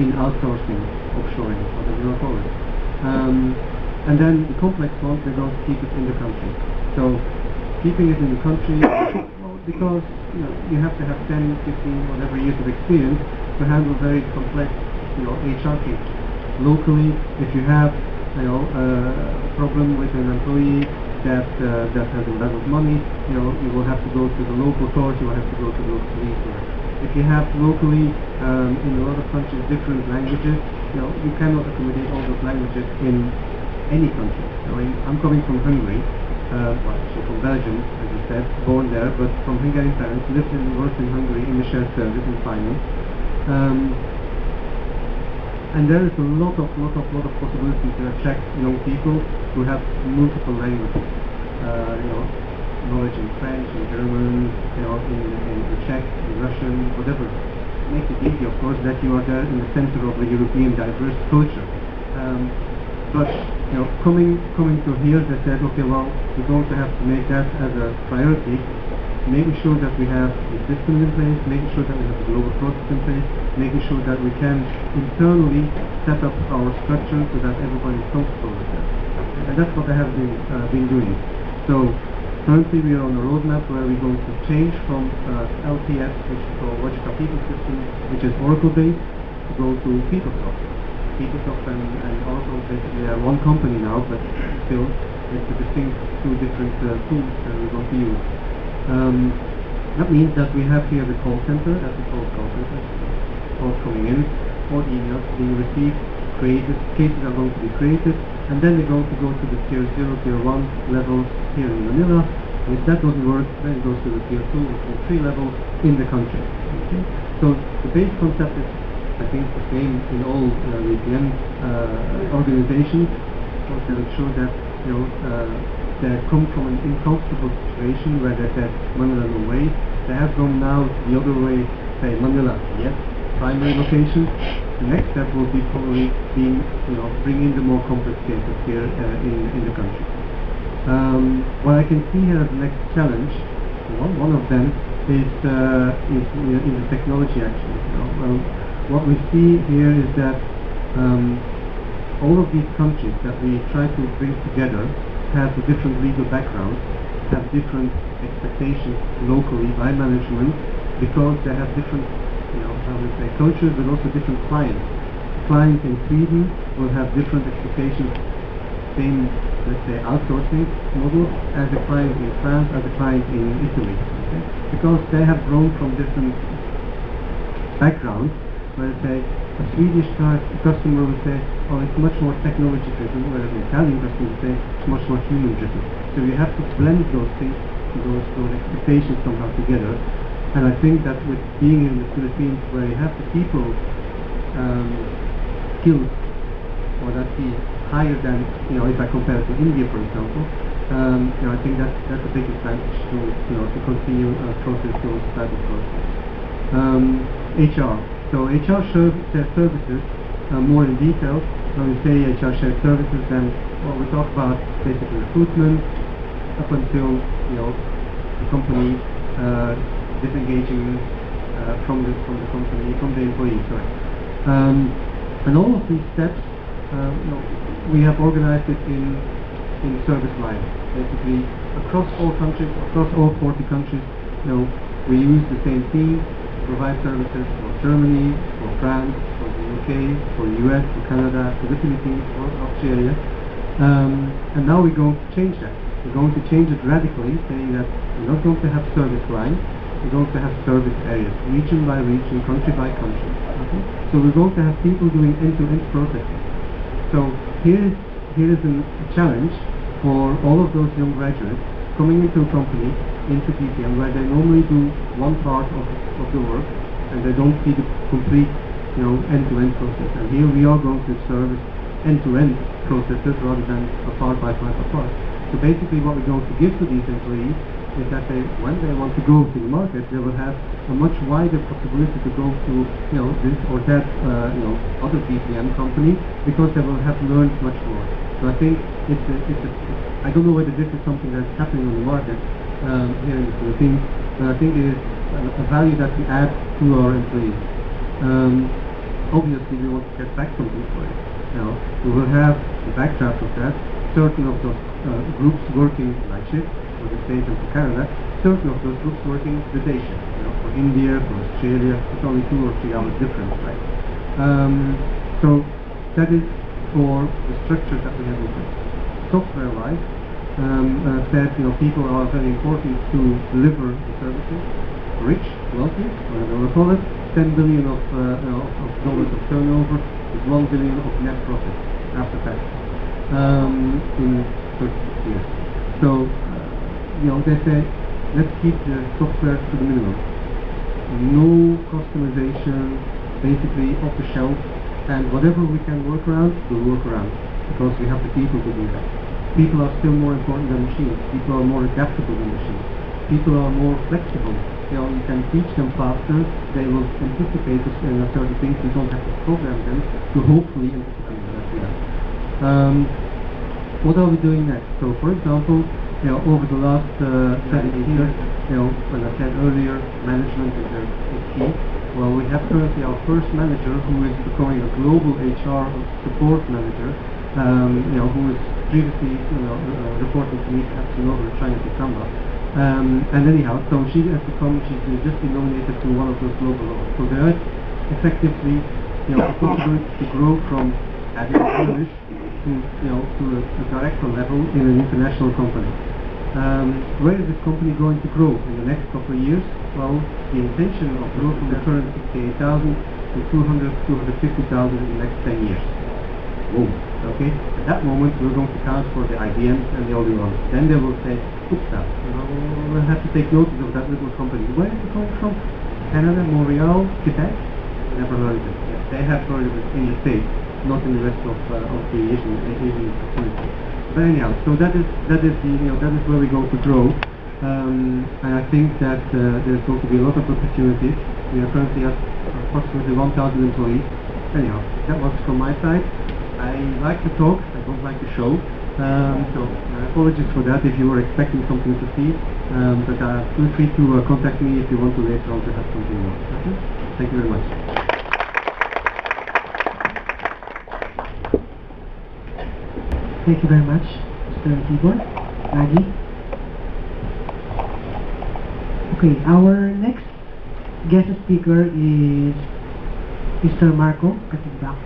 in outsourcing, offshoring, whatever you want to call it? And then the complex ones, we're going to keep it in the country. So keeping it in the country. Because you have to have 10, 15, whatever years of experience to handle very complex HR cases. Locally, if you have a problem with an employee that has embezzled money, you will have to go to the local authority, you will have to go to the local police. If you have locally in a lot of countries different languages, you cannot accommodate all those languages in any country. I'm coming from Hungary. So from Belgium, as you said, born there, but from Hungarian parents, lived and worked in Hungary in the shared service in finance. And there is a lot of possibilities to attract young people who have multiple languages. Knowledge in French, in German, in Czech, in Russian, whatever. It makes it easy, of course, that you are there in the center of a European diverse culture. But coming to here, they said, okay, well, we're going to have to make that as a priority, making sure that we have the systems in place, making sure that we have the global process in place, making sure that we can internally set up our structure so that everybody is comfortable with that. And that's what I have been doing. So currently we are on a roadmap where we're going to change from LPS, which is called Logical People System, which is Oracle-based, to go to PeopleSoft. PeopleSoft and Oracle basically are one company now, but still it's a distinct two different tools that we're going to use. That means that we have here the call center, as we call call center, calls coming in, or emails being received, created, cases are going to be created, and then they're going to go to the tier 0, tier 1 levels here in Manila. And if that doesn't work, then it goes to the tier 2 or tier 3 level in the country. Okay? So the base concept is, I think, the same in all VPN organizations. So to make sure that they come from an uncomfortable situation where they said Manila no way. They have gone now the other way, say Manila yes, primary location. The next step will be probably bring in the more complex cases here in the country. What I can see here as the next challenge, one of them is in the technology actually. What we see here is that all of these countries that we try to bring together have a different legal background, have different expectations locally by management, because they have different, cultures, but also different clients. Clients in Sweden will have different expectations, same, let's say, outsourcing model as a client in France, as a client in Italy, okay? Because they have grown from different backgrounds. Where say a Swedish customer will say, oh, it's much more technology driven, whereas an Italian customer will say it's much more human driven. So you have to blend those things, those expectations somehow together. And I think that with being in the Philippines, where you have the people skills, or that is higher than if I compare it to India, for example, I think that's a big advantage to continue process those type of processes. HR. So HR shared services more in detail. When we say HR shared services, then we talk about basically recruitment up until the company disengaging from the company, from the employee. Sorry. And all of these steps, we have organized it in service lines. Basically, across all countries, across all 40 countries, we use the same team. Provide services for Germany, for France, for the UK, for the US, for Canada, for the Philippines, for Australia. And now we're going to change that. We're going to change it radically, saying that we're not going to have service lines, we're going to have service areas, region by region, country by country. Okay? So we're going to have people doing end-to-end processing. So here is a challenge for all of those young graduates coming into a company, into BPM, where they normally do one part of the work, and they don't see the complete, end-to-end process. And here we are going to service end-to-end processes rather than a part-by-part apart. So basically, what we're going to give to these employees is that when they want to go to the market, they will have a much wider possibility to go to, this or that, other BPM company, because they will have learned much more. So I think I don't know whether this is something that's happening on the market here in the Philippines, but I think it is a value that we add to our employees. Obviously, we want to get back something for it. We will have the backdraft of that. Certain of those groups working night shift for the States and for Canada, certain of those groups working the day shift. For India, for Australia, it's only 2 or 3 hours difference, right? So that is for the structure that we have in place. Software-wise, said people are very important to deliver the services. Rich, wealthy, whatever we call it, 10 billion of dollars of turnover with 1 billion of net profit after tax in 36 years. So they say let's keep the software to the minimum. No customization, basically off the shelf, and whatever we can work around, we'll work around, because we have the people to do that. People are still more important than machines. People are more adaptable than machines. People are more flexible. You can teach them faster. They will anticipate certain things. You don't have to program them to hopefully anticipate that. What are we doing next? So, for example, over the last 7 years, when I said earlier, management is key. Well, we have currently our first manager who is becoming a global HR support manager, who is previously reporting to me at Sonova, China to Samba. And anyhow, so she's just been nominated to one of those global roles. So there is effectively a possibility to grow from adding English to a director level in an international company. Where is this company going to grow in the next couple of years? Well, the intention of growth from the current 68,000 to 250,000 in the next 10 years. Whoa, okay? At that moment, we're going to count for the IBMs and the other ones. Then they will say, oops, we'll have to take notice of that little company. Where is it coming from? Canada, Montreal, Quebec? Never heard of it. Yes, they have heard of it in the States, not in the rest of the Asian community. But anyhow, so that is that is where we go to grow, and I think that there's going to be a lot of opportunities. We are currently at approximately 1,000 employees. Anyhow, that was from my side. I like to talk. I don't like to show. So apologies for that if you were expecting something to see. But feel free to contact me if you want to later on to have something more. Okay? Thank you very much. Thank you very much, Mr. Tibor. Maggie. Okay, our next guest speaker is Mr. Marco Katigbak.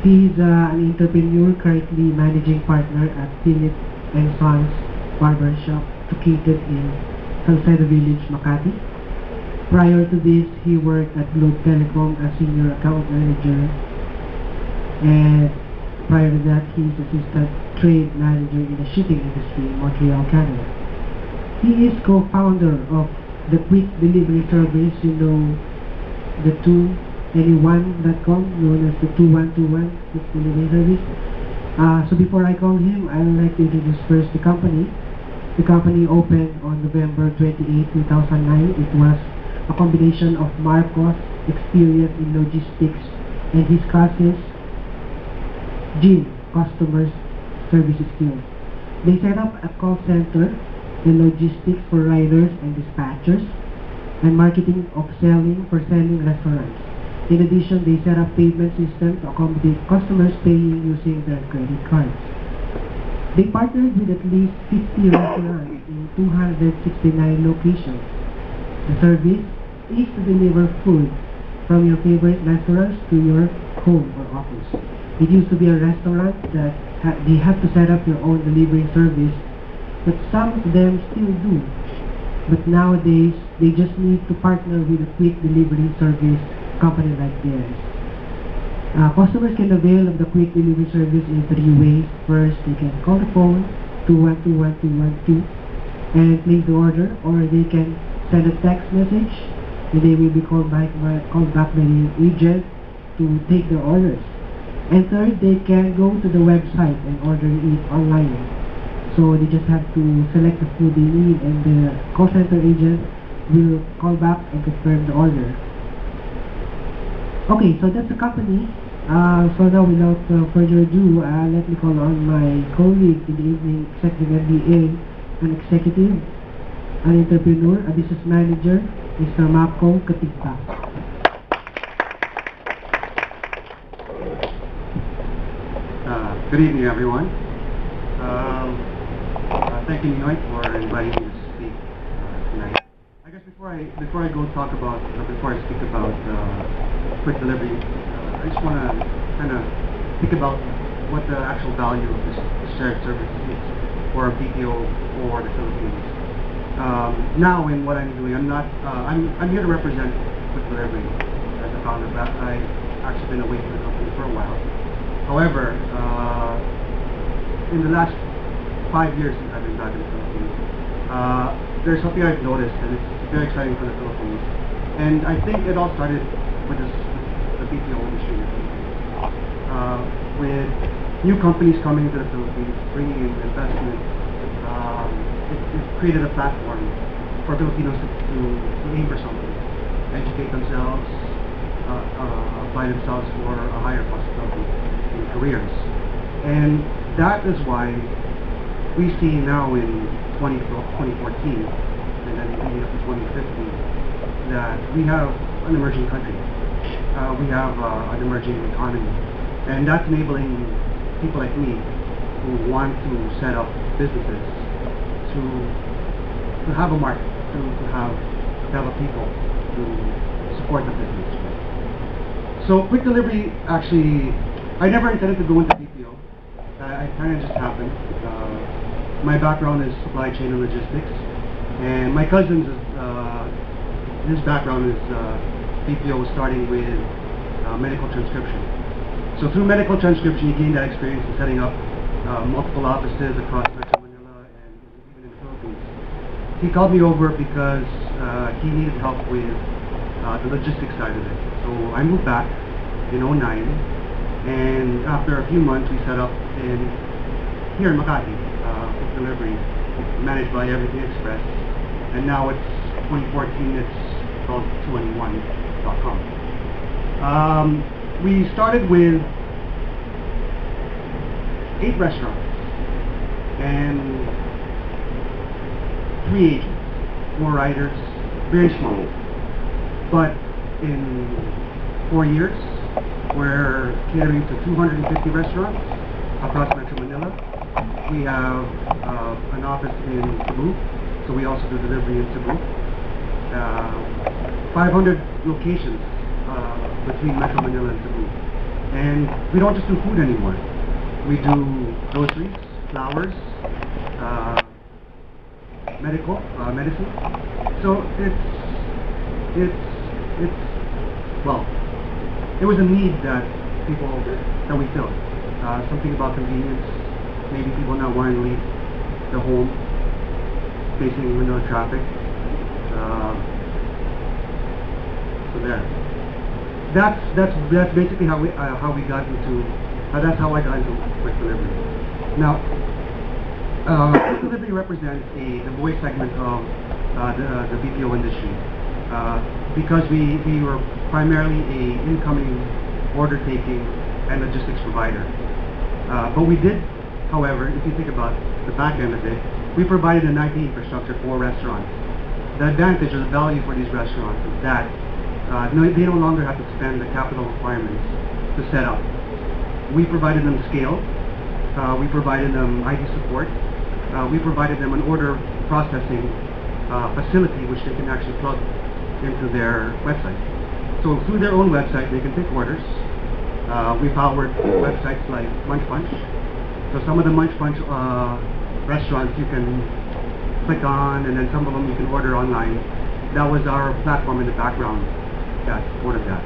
He is an entrepreneur currently managing partner at Philip & Sons Barbershop located in Salcedo Village, Makati. Prior to this, he worked at Globe Telecom as senior account manager, and prior to that, he is assistant trade manager in the shipping industry in Montreal, Canada. He is co-founder of the quick delivery service, the 2anyone.com, known as the 2121 quick delivery service. So before I call him, I would like to introduce first the company. The company opened on November 28, 2009. It was a combination of Marco's experience in logistics and his cousin's Gene customer service skills. They set up a call center in logistics for riders and dispatchers, and marketing of selling for selling restaurants. In addition, they set up payment system to accommodate customers paying using their credit cards. They partnered with at least 50 restaurants in 269 locations. The service is to deliver food from your favorite restaurants to your home or office. It used to be a restaurant that they have to set up your own delivery service, but some of them still do. But nowadays, they just need to partner with a quick delivery service company like theirs. Customers can avail of the quick delivery service in 3 ways. First, they can call the phone 2121212 and place the order, or they can send a text message and they will be called back by the agent to take their orders. And third, they can go to the website and order it online. So they just have to select the food they need, and the call center agent will call back and confirm the order. Okay, so that's the company. So now without further ado, let me call on my colleague in the evening, Executive MBA, an executive, an entrepreneur, a business manager, Mr. Marco Katigbak. Good evening, everyone. Thank you, Ninoy, for inviting me to speak tonight. I guess before I speak about quick delivery, I just want to kind of think about what the actual value of this shared service is for BPO or the Philippines. Now, in what I'm doing, I'm here to represent quick delivery as a founder. But I've actually been away from the company for a while. However, in the last 5 years since I've been back in the Philippines, there's something I've noticed, and it's very exciting for the Philippines. And I think it all started with the BPO industry in the Philippines. With new companies coming into the Philippines, bringing in investment, it's created a platform for Filipinos to aim for something, educate themselves, apply themselves for a higher possibility in careers. And that is why we see now in 2014 and then leading up to 2015 that we have an emerging country. We have an emerging economy, and that's enabling people like me who want to set up businesses to have a market, to have a people to support the business. So quick delivery, actually, I never intended to go into BPO. It kind of just happened. my background is supply chain and logistics, and my cousin's his background is BPO, starting with medical transcription. So through medical transcription, you gain that experience in setting up multiple offices across Metro Manila and even in the Philippines. He called me over because he needed help with the logistics side of it. So I moved back in '09, and after a few months, we set up here in Makati, food delivery, managed by Everything Express, and now it's 2014. It's called 2anyone.com. We started with 8 restaurants and 3 agents, 4 riders, very small. But in 4 years, we're catering to 250 restaurants across Metro Manila. We have an office in Cebu, so we also do delivery in Cebu. 500 locations between Metro Manila and Cebu. And we don't just do food anymore. We do groceries, flowers, medicine. So well, it was a need that we filled. Something about convenience. Maybe people not wanting to leave the home, facing Manila traffic. So there. That's basically how we got into. That's how I got into quick delivery. Now, quick delivery represents the voice segment of the BPO industry, because we were primarily a incoming order taking and logistics provider. But we did, however, if you think about the back end of it, we provided an IT infrastructure for restaurants. The advantage or the value for these restaurants is that they no longer have to spend the capital requirements to set up. We provided them scale, we provided them IT support, we provided them an order processing facility which they can actually plug into their website. So through their own website they can take orders. We powered websites like Munch Punch. So some of the Munch Punch restaurants you can click on, and then some of them you can order online. That was our platform in the background that supported that.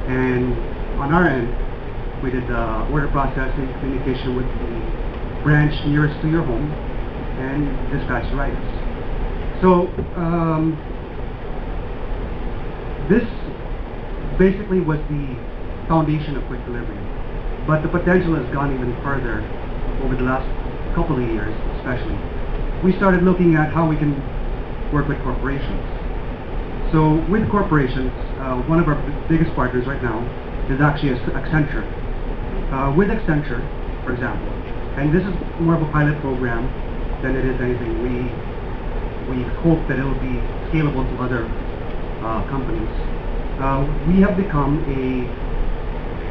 And on our end, we did order processing, communication with the branch nearest to your home, and dispatch riders. So this basically was the foundation of quick delivery. But the potential has gone even further over the last couple of years, especially. We started looking at how we can work with corporations. So with corporations, one of our biggest partners right now is actually Accenture. With Accenture, for example, and this is more of a pilot program than it is anything. We hope that it will be scalable to other companies. We have become a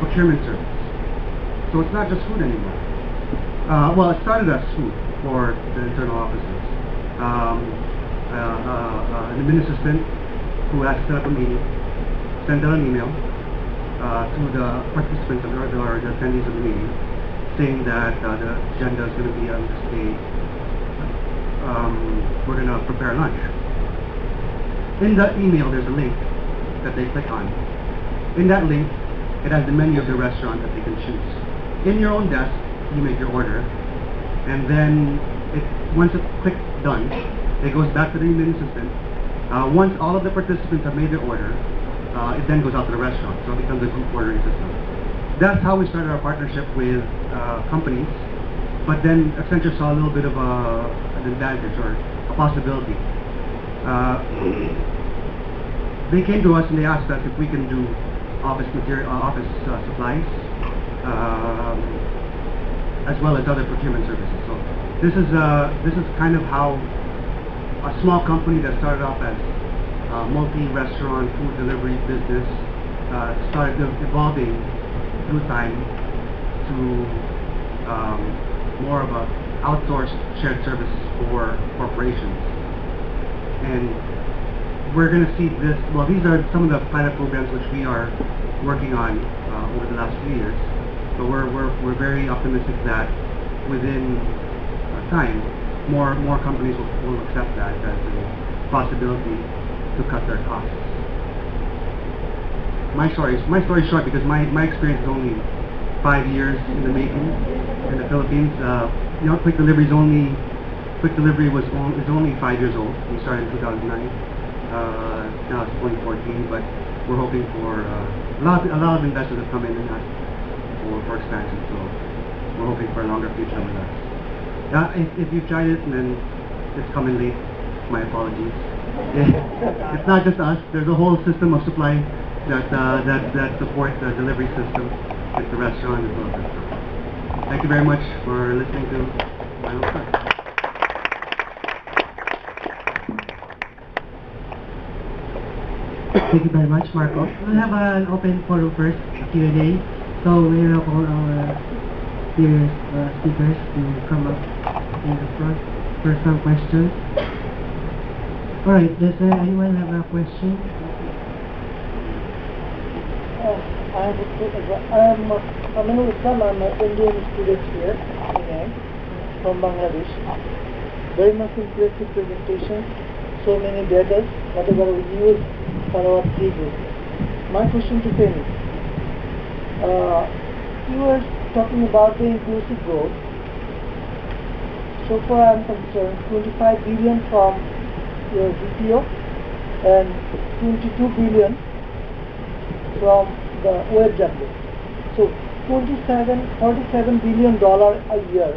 procurement service. So it's not just food anymore. Well, it started as food for the internal offices. An admin assistant who has set up a meeting, send out an email to the participants or the attendees of the meeting, saying that the agenda is going to be on this day. We're going to prepare lunch. In that email, there's a link that they click on. In that link, it has the menu of the restaurant that they can choose. In your own desk, you make your order, and then once it's clicked done, it goes back to the admin assistant. Once all of the participants have made their order, it then goes out to the restaurant, so it becomes a group ordering system. That's how we started our partnership with companies, but then Accenture saw a little bit of an advantage or a possibility. They came to us and they asked us if we can do office supplies, as well as other procurement services. So this is kind of how a small company that started off as multi-restaurant food delivery business started evolving through time to more of a outsourced shared service for corporations. And we're going to see this. Well, these are some of the pilot programs which we are working on over the last few years. So we're very optimistic that within time more companies will accept that as a possibility to cut their costs. My story is short because my experience is only 5 years in the making in the Philippines. You know, quick delivery is only 5 years old. We started in 2009. Now it's 2014, but we're hoping for a lot of investors have come in and asked for expansion. So we're hoping for a longer future with us. If you've tried it and then it's coming late, my apologies. Yeah. It's not just us. There's a whole system of supply that supports the delivery system. It's the restaurant as well. Thank you very much for listening to my own story. Thank you very much, Marco. We'll have an open forum first, Q&A. So we'll have all our serious speakers to come up in the front for some questions. Alright, does anyone have a question? I'm Aminul Islam. I'm an Indian student here from Bangladesh. Very much impressive presentation. So many data, whatever we use for our group. My question to Penny. You were talking about the inclusive growth. So far I'm concerned, 25 billion from your BPO and 22 billion from the OFW. So $47 billion a year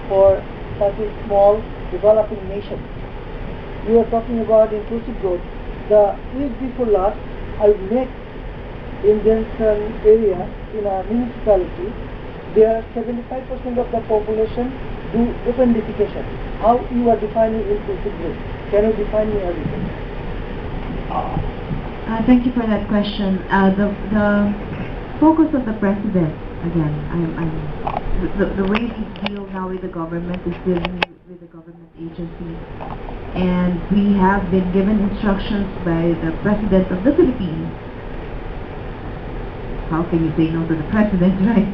for such a small developing nation. You are talking about inclusive growth. The week before last, I met in Denton area in a municipality. There 75% of the population do open defecation. How you are defining inclusive growth? Can you define me a little? Thank you for that question. The focus of the president, again, the way we deal now with the government is dealing with the government agencies, and we have been given instructions by the president of the Philippines. How can you say no to the president, right?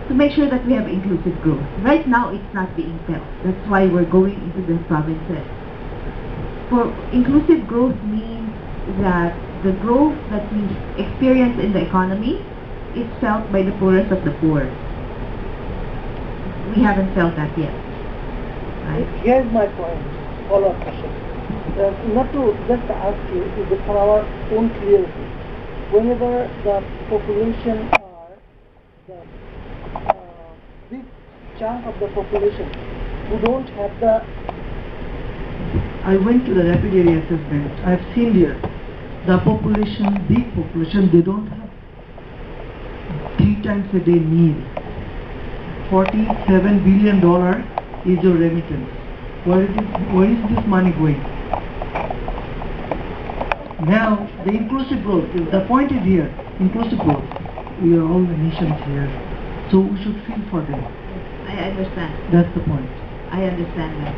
To make sure that we have inclusive growth. Right now, it's not being felt. That's why we're going into the provinces. For inclusive growth means that the growth that we experience in the economy is felt by the poorest of the poor. We haven't felt that yet. Right? Here's my point, follow-up question. Not to just ask you, is for our own clarity. Whenever the population are the big chunk of the population who don't have the... I went to the rapid area assessment. I've seen here the population, big population, they don't have 3 times a day meal. $47 billion is your remittance. Where is this money going? Now, the inclusive growth, the point is here, inclusive growth. We are all the nations here, so we should feel for them. I understand. That's the point. I understand that.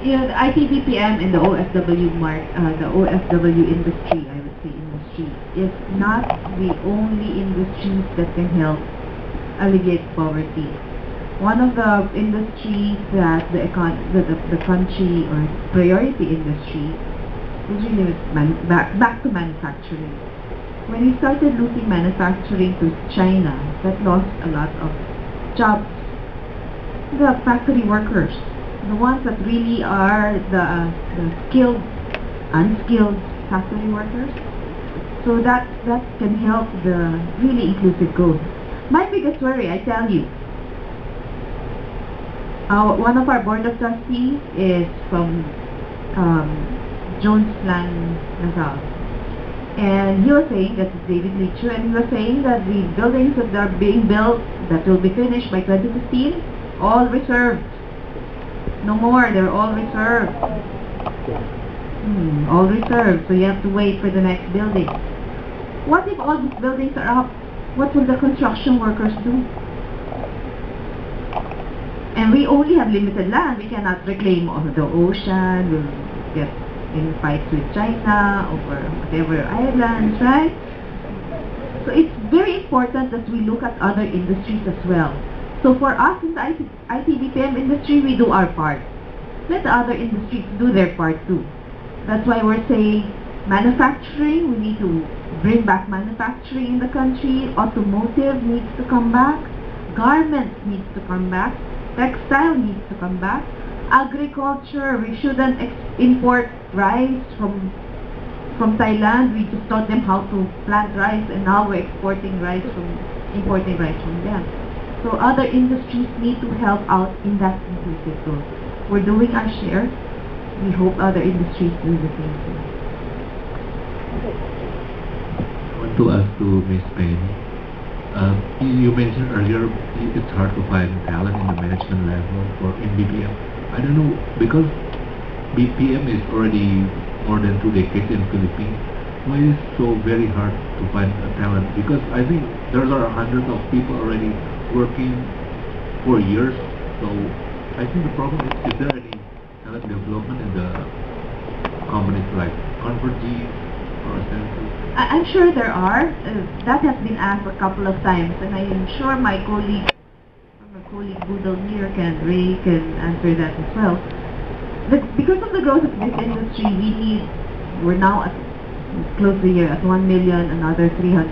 You know, the IT-BPM and the OFW the OFW industry, I would say industry, is not the only industries that can help alleviate poverty. One of the industries that the country or priority industry is really back to manufacturing. When we started losing manufacturing to China, that lost a lot of jobs. The factory workers, the ones that really are the skilled, unskilled factory workers. So that can help the really inclusive growth. My biggest worry, I tell you, one of our board of trustees is from Jonesland, Nassau. And he was saying, that is David Leach, and he was saying that the buildings that are being built that will be finished by 2015, all reserved. No more, they're all reserved. All reserved, so you have to wait for the next building. What if all these buildings are up? What will the construction workers do? And we only have limited land. We cannot reclaim all the ocean. We'll get in fights with China over whatever islands, right? So it's very important that we look at other industries as well. So for us in the IT-BPM industry, we do our part. Let the other industries do their part too. That's why we're saying manufacturing, we need to bring back manufacturing in the country. Automotive needs to come back. Garment needs to come back. Textile needs to come back. Agriculture, we shouldn't import rice from Thailand. We just taught them how to plant rice, and now we're importing rice from them. So other industries need to help out in that inclusive growth. We're doing our share. We hope other industries do the same thing. I want to ask to Ms. Payne. You mentioned earlier it's hard to find talent in the management level for in BPM. I don't know, because BPM is already more than 2 decades in Philippines. Why is it so very hard to find talent? Because I think there are hundreds of people already working for years. So I think the problem is there any talent development in the companies like Convergys or Accenture? I'm sure there are. That has been asked a couple of times, and I am sure my colleague Budal here Ray can answer that as well. Because of the growth of this industry, we're now at close to here at 1 million, another 300,000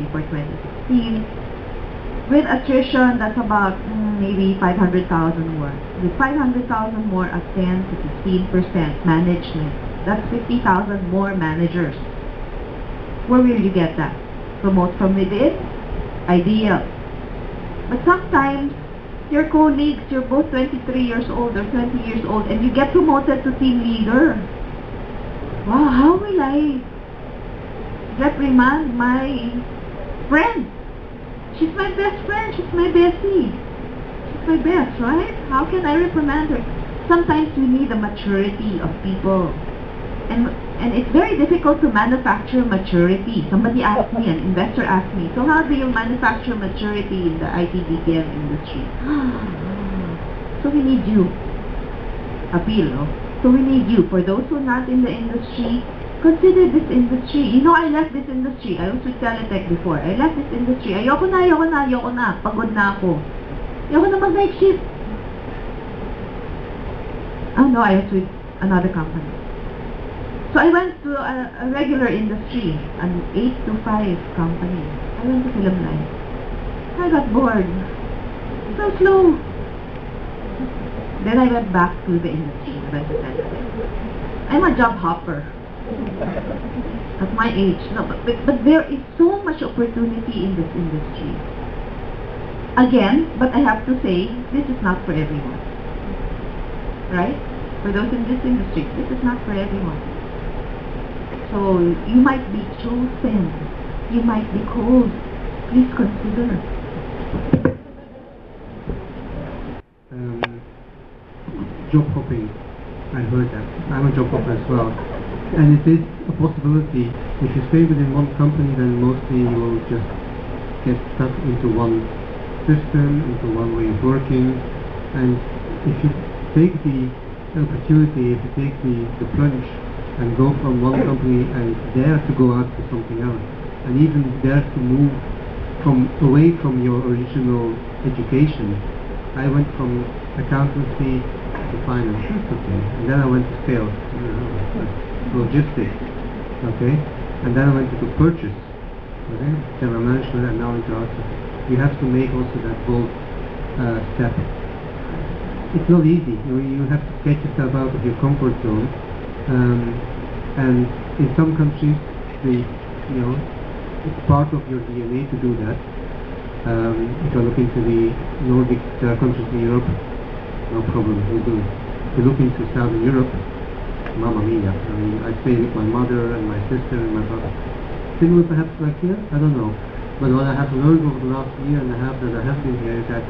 before 2016. With attrition, that's about maybe 500,000 more. With 500,000 more at 10 to 15% management, that's 50,000 more managers. Where will you get that? Promote from within? Ideal. But sometimes, your colleagues, you're both 23 years old or 20 years old, and you get promoted to team leader. Wow, how will I reprimand my friend? She's my best friend, she's my bestie. She's my best, right? How can I reprimand her? Sometimes we need the maturity of people. And it's very difficult to manufacture maturity. Somebody asked me, an investor asked me, so how do you manufacture maturity in the IT-BPM industry? So we need you. Appeal, no? So we need you. For those who are not in the industry, consider this industry. You know, I left this industry. I was with Teletech before. I left this industry. Ayoko na. Pagod na ako. Ayoko na mag-night shift. Oh no, I was with another company. So I went to a regular industry, an 8 to 5 company. I went to alumni. I got bored. So slow. Then I went back to the industry. I went to Teletech. I'm a job hopper. At my age. No, but there is so much opportunity in this industry. Again, but I have to say, this is not for everyone. Right? For those in this industry, this is not for everyone. So, you might be chosen. You might be called. Please consider. Job hopping. I heard that. I'm a job hopper as well. And it is a possibility. If you stay within one company, then mostly you will just get stuck into one system, into one way of working. And if you take the opportunity, if you take the plunge and go from one company and dare to go out to something else, and even dare to move away from your original education. I went from accountancy to finance, that's okay. And then I went to sales, logistics, okay. And then I went to purchase, okay, general management, and now into outsourcing. You have to make also that bold step. It's not easy. You have to get yourself out of your comfort zone. And in some countries, it's part of your DNA to do that. If you look into the Nordic countries in Europe, no problem, we'll do it. If you look into Southern Europe, Mamma Mia. I mean, I stay with my mother and my sister and my brother. Similar perhaps like here? I don't know. But what I have learned over the last year and a half that I have been here is that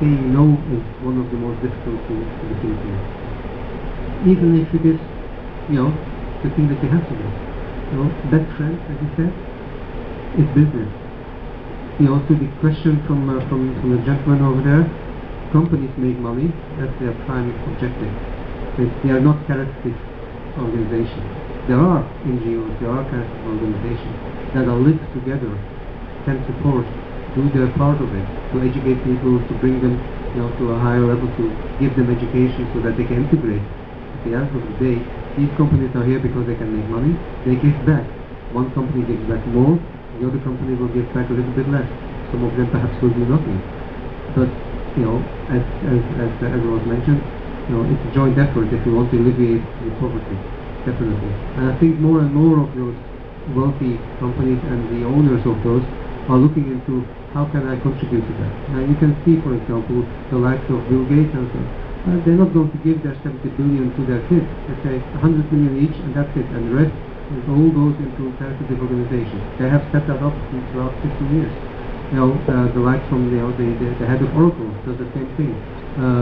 saying no is one of the most difficult things to the Philippines. Even if it is, the thing that you have to do. Best friend, as you said, is business. To the question from the gentleman over there, companies make money, that's their prime objective. They are not caritative organizations. There are NGOs, there are caritative organizations that are linked together, can support do their part of it, to educate people, to bring them, to a higher level, to give them education so that they can integrate. At the end of the day, these companies are here because they can make money. They give back. One company gives back more, the other company will give back a little bit less. Some of them perhaps will do nothing. But as was mentioned, it's a joint effort if we want to alleviate the poverty, definitely. And I think more and more of those wealthy companies and the owners of those are looking into how can I contribute to that. Now you can see, for example, the likes of Bill Gates and so on. They're not going to give their 70 billion to their kids. They say 100 million each and that's it. And the rest all goes into caritative organizations. They have set that up since about 15 years. The likes from the head of Oracle does the same thing. The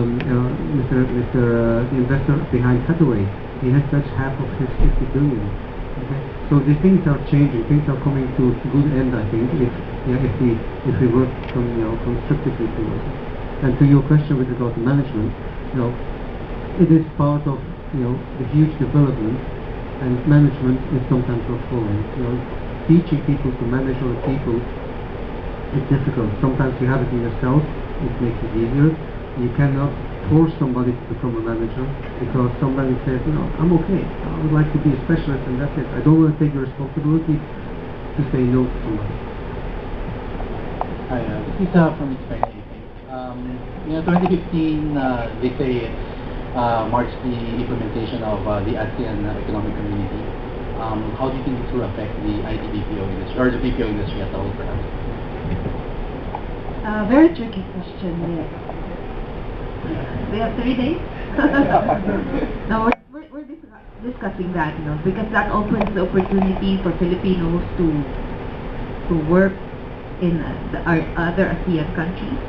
investor behind Hathaway, he has touched half of his 50 billion. Okay? So the things are changing. Things are coming to good end, I think, if we work constructively towards it. And to your question with regard to management, it is part of the huge development, and management is sometimes not following. Teaching people to manage other people is difficult. Sometimes you have it in yourself, it makes it easier. You cannot force somebody to become a manager because somebody says, I'm okay, I would like to be a specialist and that's it. I don't want to take the responsibility to say no to somebody. Hi, this is from Inspire. 2015, they say marks the implementation of the ASEAN Economic Community. How do you think this will affect the IT-BPO industry, or the BPO industry as a whole, perhaps? Very tricky question. We have 3 days? No, we're discussing that, because that opens the opportunity for Filipinos to work in our other ASEAN countries.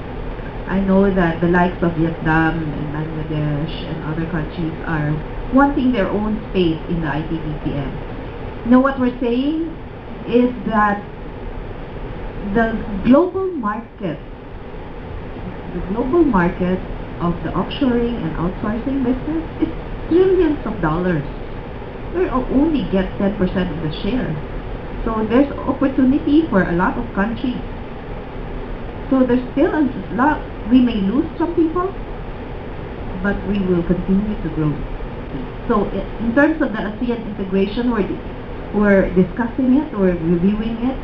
I know that the likes of Vietnam and Bangladesh and other countries are wanting their own space in the IT-BPM. What we're saying is that the global market of the offshoring and outsourcing business is trillions of dollars. We only get 10% of the share. So there's opportunity for a lot of countries. So there's still a lot. We may lose some people, but we will continue to grow. So in terms of the ASEAN integration, we're discussing it, we're reviewing it.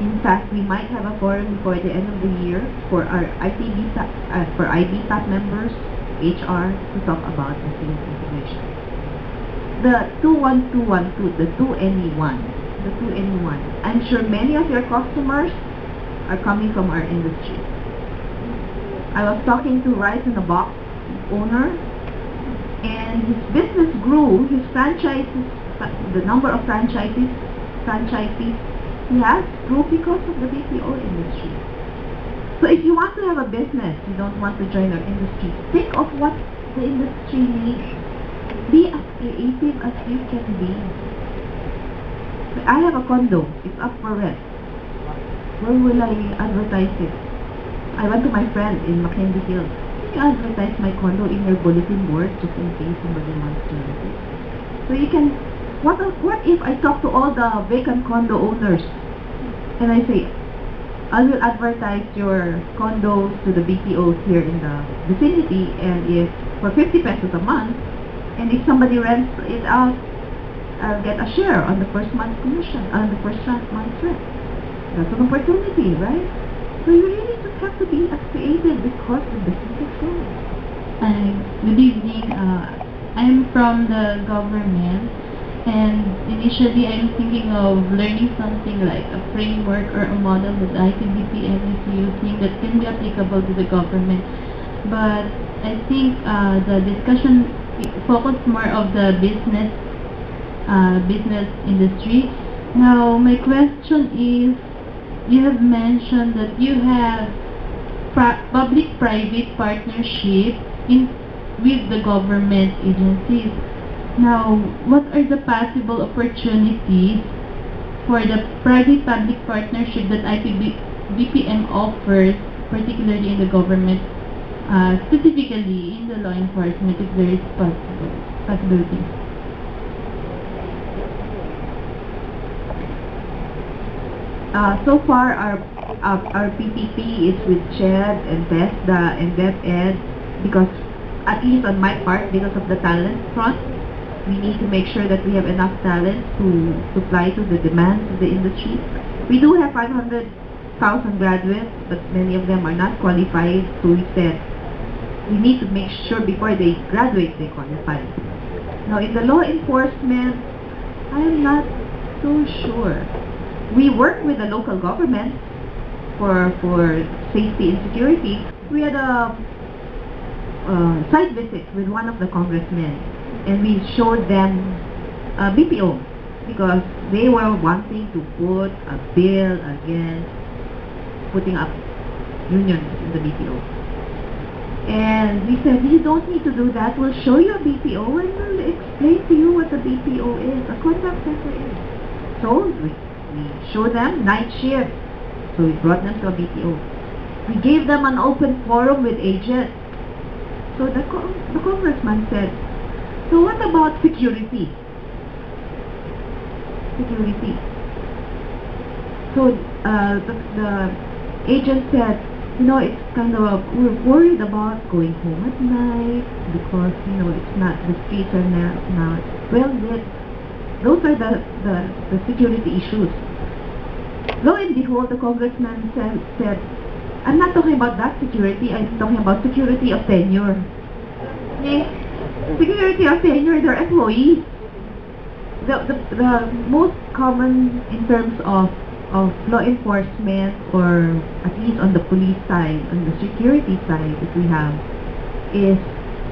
In fact, we might have a forum before the end of the year for our IBPAP members, HR, to talk about ASEAN integration. The 21212, the 2NE1, I'm sure many of your customers are coming from our industry. I was talking to Rice in a Box owner, and his business grew, his franchises, the number of franchisees he has grew because of the BPO industry. So if you want to have a business, you don't want to join our industry, think of what the industry needs. Be as creative as you can be. I have a condo, it's up for rent. Where will I advertise it? I went to my friend in Makati City. Can you advertise my condo in your bulletin board just in case somebody wants to rent it? So you can, what if I talk to all the vacant condo owners and I say, I will advertise your condos to the BPOs here in the vicinity, and if for 50 pesos a month, and if somebody rents it out, I'll get a share on the first month's commission, on the first month's rent. That's an opportunity, right? So you really just have to be as creative because the business is growing. Good evening. I'm from the government, and initially I'm thinking of learning something like a framework or a model that IT-BPM is using that can be applicable to the government. But I think the discussion focused more of the business industry. Now, my question is, you have mentioned that you have public-private partnership with the government agencies. Now, what are the possible opportunities for the private-public partnership that IT-BPM offers, particularly in the government, specifically in the law enforcement, if there is possibility? So far, our PPP is with CHED and TESDA and DepEd because, at least on my part, because of the talent front, we need to make sure that we have enough talent to supply to the demands of the industry. We do have 500,000 graduates, but many of them are not qualified, so we said we need to make sure before they graduate they qualify. Now, in the law enforcement, I'm not so sure. We work with the local government for safety and security. We had a site visit with one of the congressmen, and we showed them BPO because they were wanting to put a bill against putting up unions in the BPO. And we said, you don't need to do that. We'll show you a BPO and we'll explain to you what the BPO is, a contact center is. So we showed them night shift. So we brought them to a BPO. We gave them an open forum with agents. So the congressman said, so what about security? Security. So the agent said, you know, it's kind of, we're worried about going home at night because, you know, it's not, the streets are not well lit. Those are the security issues. Lo and behold, the congressman said, I'm not talking about that security, I'm talking about security of tenure. Yes, security of tenure, they're employees. The most common in terms of law enforcement, or at least on the police side, on the security side that we have, is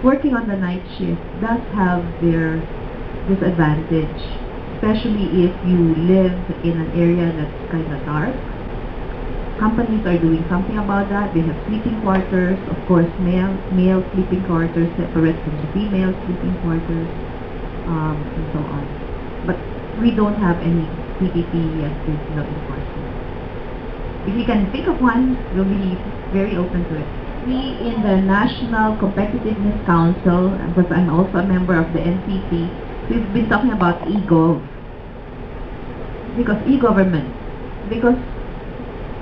working on the night shift does have their disadvantage, especially if you live in an area that's kind of dark. Companies are doing something about that. They have sleeping quarters, of course, male sleeping quarters separate from the female sleeping quarters, and so on. But we don't have any PPP yet with law enforcement. If you can think of one, we'll be very open to it. We in the National Competitiveness Council, because I'm also a member of the NCP, we've been talking about e-gov. Because e-government. Because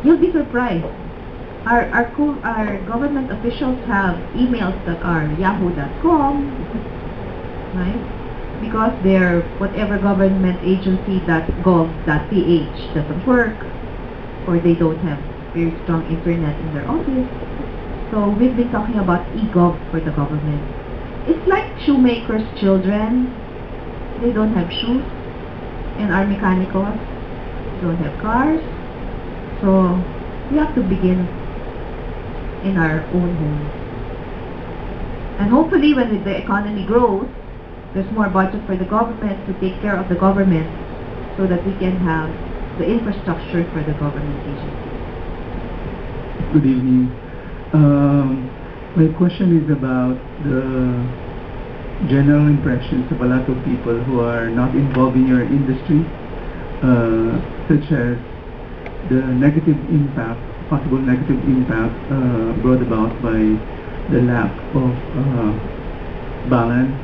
you'll be surprised. Our government officials have emails that are yahoo.com, right? Because their whatever government agency.gov.ph doesn't work, or they don't have very strong internet in their office. So we've been talking about e-gov for the government. It's like shoemakers' children. They don't have shoes, and our mechanicals don't have cars. So we have to begin in our own homes. And hopefully when the economy grows, there's more budget for the government to take care of the government so that we can have the infrastructure for the government agencies. Good evening. My question is about the general impressions of a lot of people who are not involved in your industry, such as the negative impact, possible negative impact brought about by the lack of balance,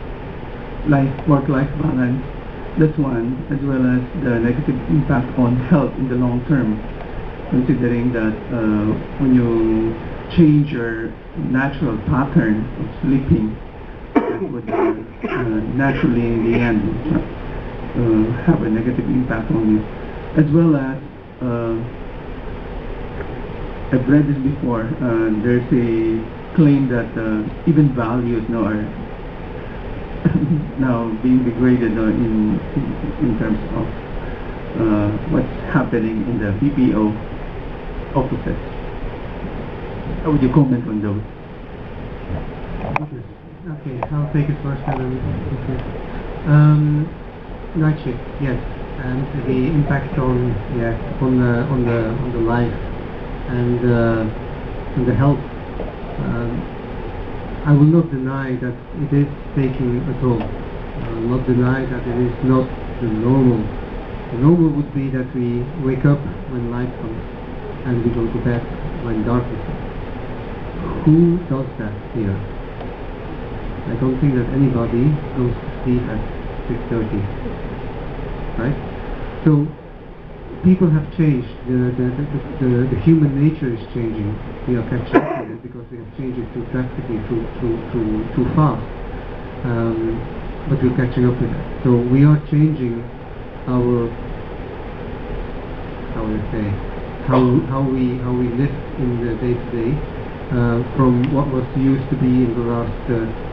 work-life balance. That's one, as well as the negative impact on health in the long term, considering that when you change your natural pattern of sleeping, that would naturally in the end have a negative impact on you, as well as I've read this before. There's a claim that even values now are now being degraded in terms of what's happening in the BPO offices. How would you comment on those? Okay, I'll take it first and then night shift, yes, and the impact on the life and the health. I will not deny that it is taking a toll. I will not deny that it is not the normal. The normal would be that we wake up when light comes and we go to bed when darkness comes. Who does that here? I don't think that anybody goes to sleep at 6:30, right? So people have changed. The human nature is changing. We are catching up with it because we have changed it too drastically, too fast. But we're catching up with it. So we are changing our, how would I say, how we live in the day to day, from what was used to be in the last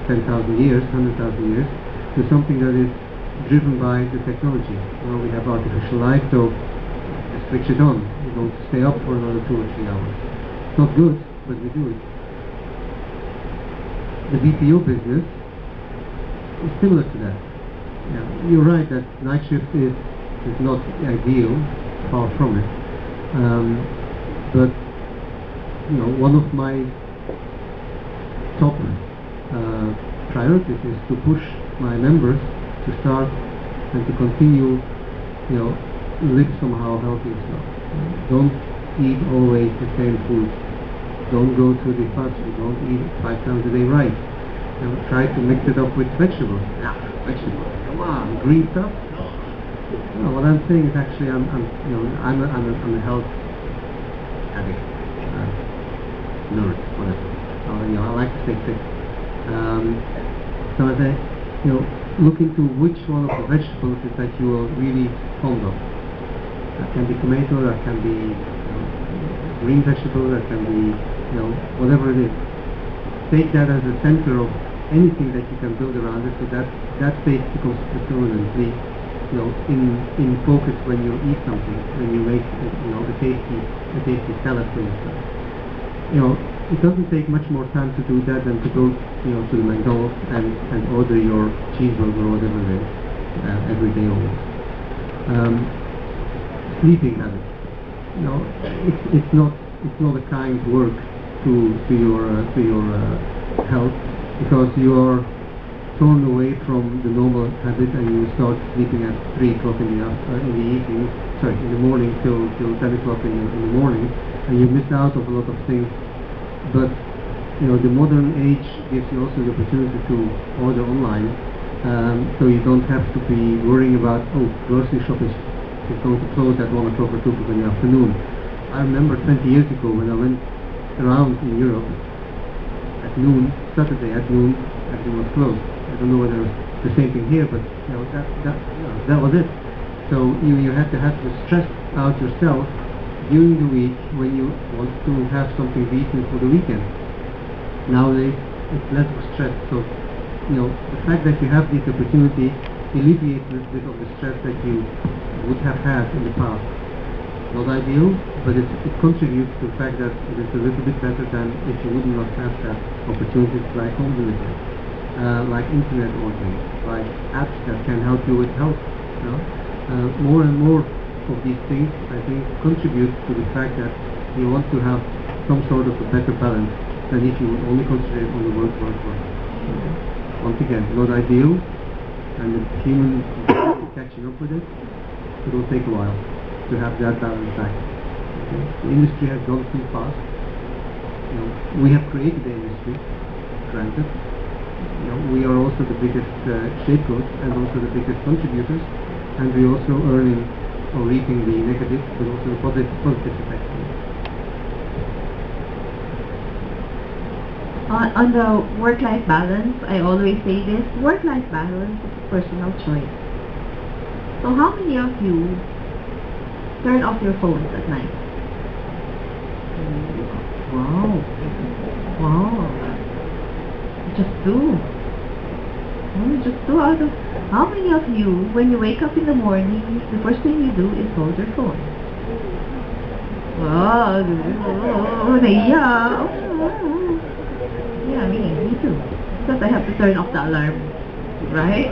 10,000 years, 100,000 years, to something that is driven by the technology. Well, we have artificial light, so just switch it on. We don't stay up for another 2 or 3 hours. It's not good, but we do it. The BPO business is similar to that. Yeah, you're right that night shift is not ideal, far from it. But you know, one of my top priorities is to push my members to start and to continue, you know, live somehow healthy stuff. Don't eat always the same food. Don't go to the fast food. Don't eat 5 times a day rice. You know, try to mix it up with vegetables. Yeah, vegetables. Come on, green stuff. No, what I'm saying is actually I'm a health addict, nerd, whatever. You know, I like to stay fit. So I say, you know, look into which one of the vegetables is that you are really fond of. That can be tomato, that can be green vegetable, that can be, you know, whatever it is. Take that as a center of anything that you can build around it, so that space becomes predominantly, you know, in focus when you eat something, when you make, you know, a tasty salad for yourself. You know, it doesn't take much more time to do that than to go, you know, to the McDonald's and order your cheeseburger or whatever it is every day almost. Sleeping habits. You know, it's not a kind work to your health, because you are torn away from the normal habit and you start sleeping at 3 o'clock in the morning till 10 o'clock in the morning, and you miss out of a lot of things. But you know, the modern age gives you also the opportunity to order online, so you don't have to be worrying about, oh, grocery shop is going to close at 1 o'clock or 2 o'clock in the afternoon. I remember 20 years ago when I went around in Europe at noon, Saturday at noon, everything was closed. I don't know whether it was the same thing here, but you know, that was it. So you had to stress out yourself during the week when you want to have something decent for the weekend. Nowadays it's less of stress, so you know, the fact that you have this opportunity alleviates a little bit of the stress that you would have had in the past. Not ideal, but it contributes to the fact that it is a little bit better than if you would not have that opportunities like home delivery, like internet ordering, like apps that can help you with health. You know? More and more of these things, I think, contribute to the fact that you want to have some sort of a better balance than if you would only concentrate on the work. Once again, not ideal, and the human catching up with it, it will take a while to have that balance back. Okay? The industry has gone too fast. You know, we have created the industry, granted. You know, we are also the biggest scapegoats and also the biggest contributors, and we also earning or reaping the negative, but also the positive effects. On the work-life balance, I always say this: work-life balance is a personal choice. So how many of you turn off your phones at night? Wow. Just two. Just two out of... How many of you, when you wake up in the morning, the first thing you do is hold your phone? Wow. Yeah, me too. Because I have to turn off the alarm. Right?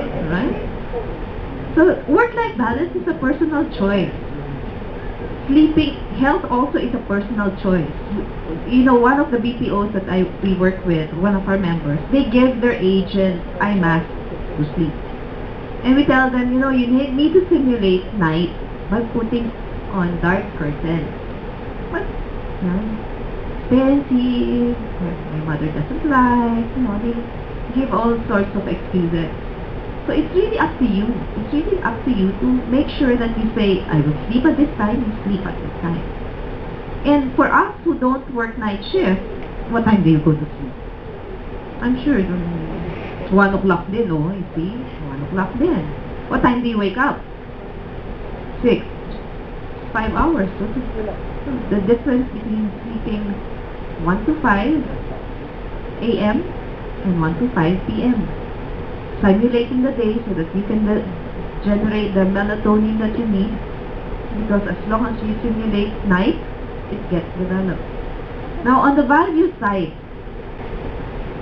So work-life balance is a personal choice. Sleeping, health also is a personal choice. You know, one of the BPOs that we work with, one of our members, they give their agents eye masks to sleep. And we tell them, you know, you need to simulate night by putting on dark curtains. But, you know, expensive, my mother doesn't like, you know, they give all sorts of excuses. So it's really up to you. It's really up to you to make sure that you say, I will sleep at this time, you sleep at this time. And for us who don't work night shift, what time do you go to sleep? I'm sure it's 1 o'clock din, oh, you see? 1 o'clock din. What time do you wake up? 6. 5 hours. So the difference between sleeping 1 to 5 a.m. and 1 to 5 p.m. Simulating the day so that you can generate the melatonin that you need, because as long as you simulate night, it gets developed. Now on the value side,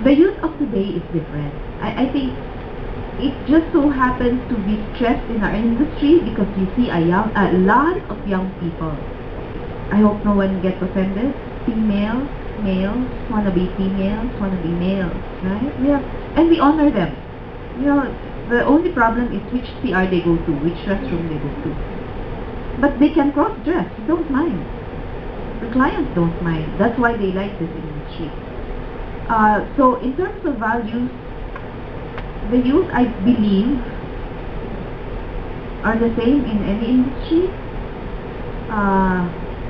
the youth of today is different. I think it just so happens to be stressed in our industry because you see a lot of young people. I hope no one gets offended. Females, males, wanna be females, wanna be males, right? And we honor them. You know, the only problem is which CR they go to, which restroom they go to. But they can cross-dress, don't mind. The clients don't mind. That's why they like this industry. So in terms of values, the youth, I believe, are the same in any industry.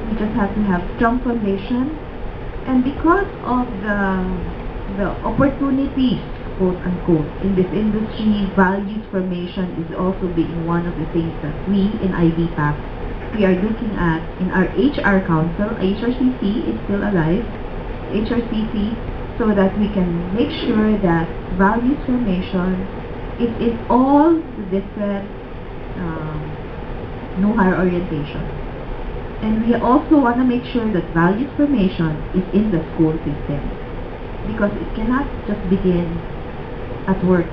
We just have to have strong foundation. And because of the opportunities, quote unquote, in this industry, values formation is also being one of the things that we in IBPAC, we are looking at in our HR council. HRCC is still alive, HRCC, so that we can make sure that values formation is in all the different new hire orientation. And we also want to make sure that values formation is in the school system, because it cannot just begin at work.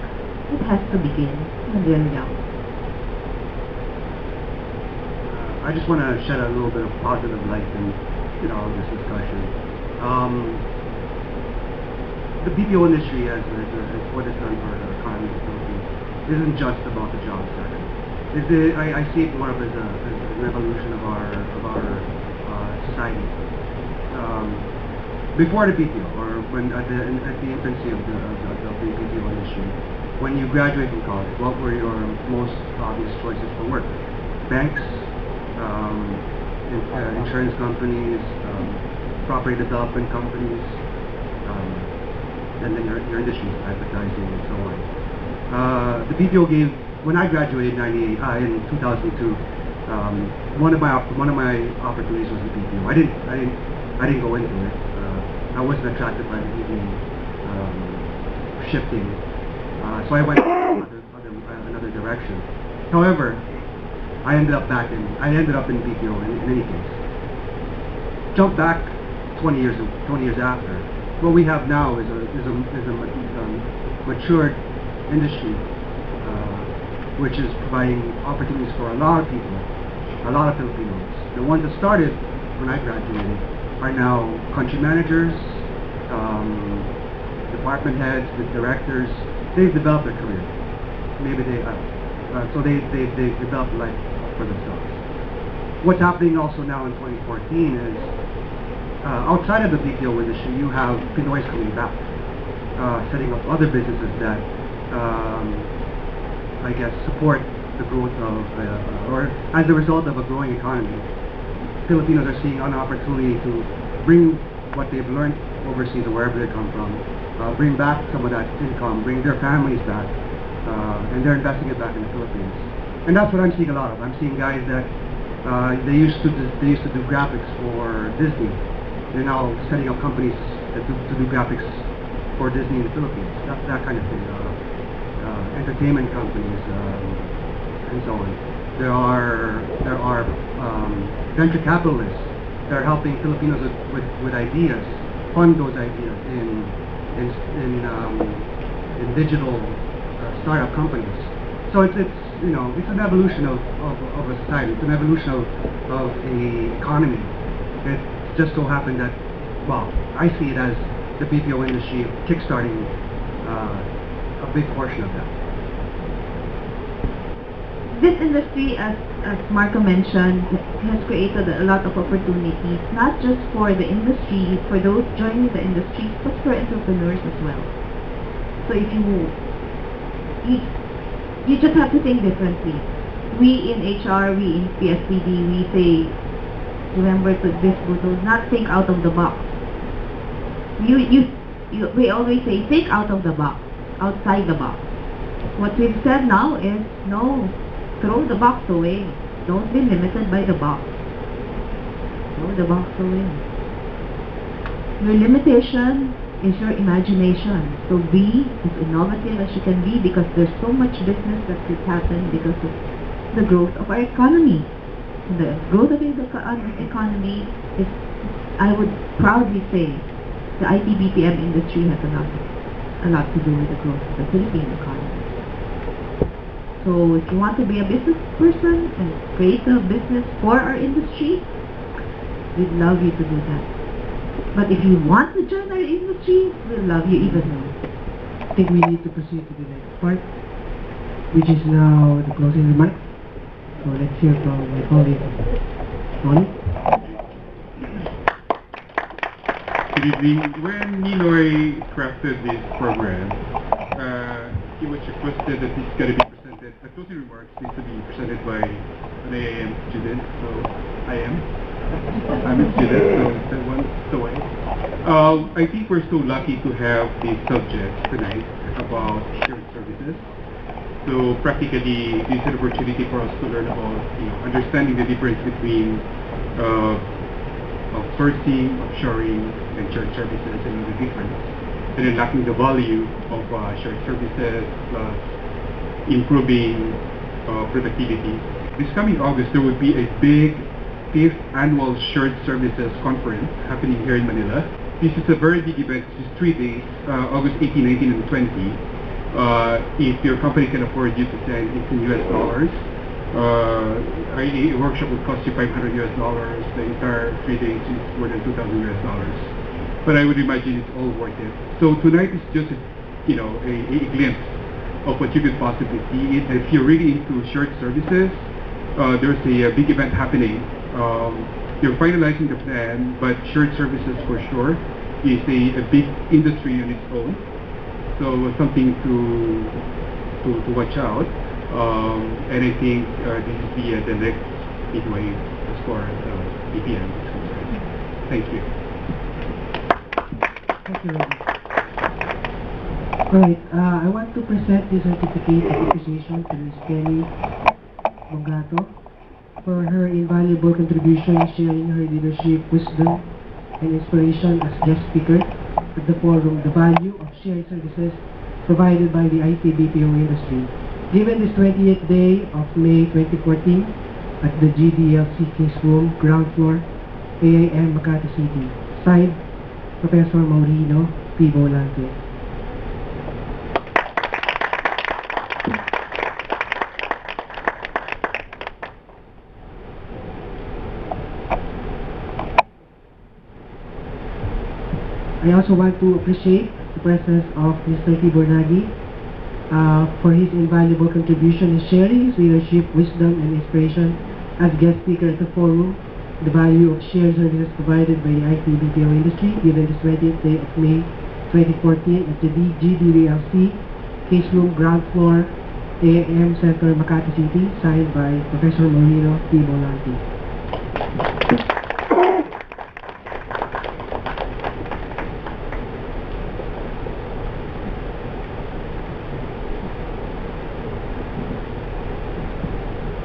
It has to begin when they're young. I just want to shed a little bit of positive light in this discussion. The BPO industry, as what it's done for the economy of the Philippines, isn't just about the job sector. I see it more of as an evolution of our society. Before the BPO, or when at the infancy of the BPO industry, when you graduate from college, what were your most obvious choices for work? Banks, insurance companies, property development companies, and then your industries, advertising, and so on. The BPO gave, when I graduated in 2002, one of my opportunities was the BPO. I didn't go into it. I wasn't attracted by the evening shifting, so I went another direction. However, I ended up in BPO in any case. Jump back 20 years after. What we have now is a matured industry, which is providing opportunities for a lot of people, a lot of Filipinos. The ones that started when I graduated are now country managers, department heads, the directors. They've developed their career. Maybe they've developed life for themselves. What's happening also now in 2014 is, outside of the BPO industry, you have Pinoys coming back, setting up other businesses that, I guess, support the growth of, or as a result of a growing economy. Filipinos are seeing an opportunity to bring what they've learned overseas or wherever they come from, bring back some of that income, bring their families back, and they're investing it back in the Philippines. And that's what I'm seeing a lot of. I'm seeing guys that they used to do graphics for Disney. They're now setting up companies that to do graphics for Disney in the Philippines. That kind of thing. Entertainment companies and so on. There are venture capitalists that are helping Filipinos with ideas, fund those ideas in digital startup companies. So it's an evolution of a society. It's an evolution of the economy. It just so happened that, well, I see it as the BPO industry kickstarting a big portion of that. This industry, as Marco mentioned, has created a lot of opportunities, not just for the industry, for those joining the industry, but for entrepreneurs as well. So if You just have to think differently. We in HR, we in PSPD, we say, remember to this, do not think out of the box. We always say, think out of the box, outside the box. What we've said now is, no, throw the box away. Don't be limited by the box. Throw the box away. Your limitation is your imagination. So be as innovative as you can be, because there's so much business that could happen because of the growth of our economy. The growth of the economy is, I would proudly say, the IT-BPM industry has a lot to do with the growth of the Philippine economy. So if you want to be a business person and create a business for our industry, we'd love you to do that. But if you want to join our industry, we'll love you even more. I think we need to proceed to the next part, which is now the closing remarks. So let's hear from my colleague, Tony. Good evening. When Ninoy crafted this program, he was requested that this got to be presented, the closing remarks need to be presented by an IIM student, so I'm a student, so that one's the way. I think we're so lucky to have this subject tonight about shared services. So practically, this is an opportunity for us to learn about, understanding the difference between outsourcing, offshoring, and shared services, and the difference, and unlocking the value of shared services plus improving productivity. This coming August, there will be a big 5th annual Shared Services Conference happening here in Manila. This is a very big event. This is 3 days, August 18, 19, and 20. If your company can afford you to attend, it's in US dollars. A workshop would cost you $500 US. The entire 3 days is more than $2,000 US. But I would imagine it's all worth it. So tonight is just a glimpse of what you could possibly see. If you're really into shared services, there's a big event happening. You're finalizing the plan, but shared services for sure is a big industry on its own. So something to watch out. And I think this is the next big wave as far as BPM is concerned. Thank you. Thank you, Robert. Alright, I want to present the certificate of appreciation to Ms. Kelly Mogato for her invaluable contribution sharing her leadership, wisdom, and inspiration as guest speaker at the forum, The Value of Shared Services Provided by the IT-BPO Industry, given this 20th day of May 2014 at the GDLC Case Room, ground floor, AIM Makati City. Signed, Professor Maurino P. Volante. I also want to appreciate the presence of Mr. Tibor Nagy for his invaluable contribution in sharing his leadership, wisdom, and inspiration as guest speaker at the forum, The Value of Shared Services Provided by the IT-BPO Industry, given this 20th day of May 2014 at the GDLC Case Room, ground floor, AIM Center, Makati City, signed by Professor Maurino P. Volante.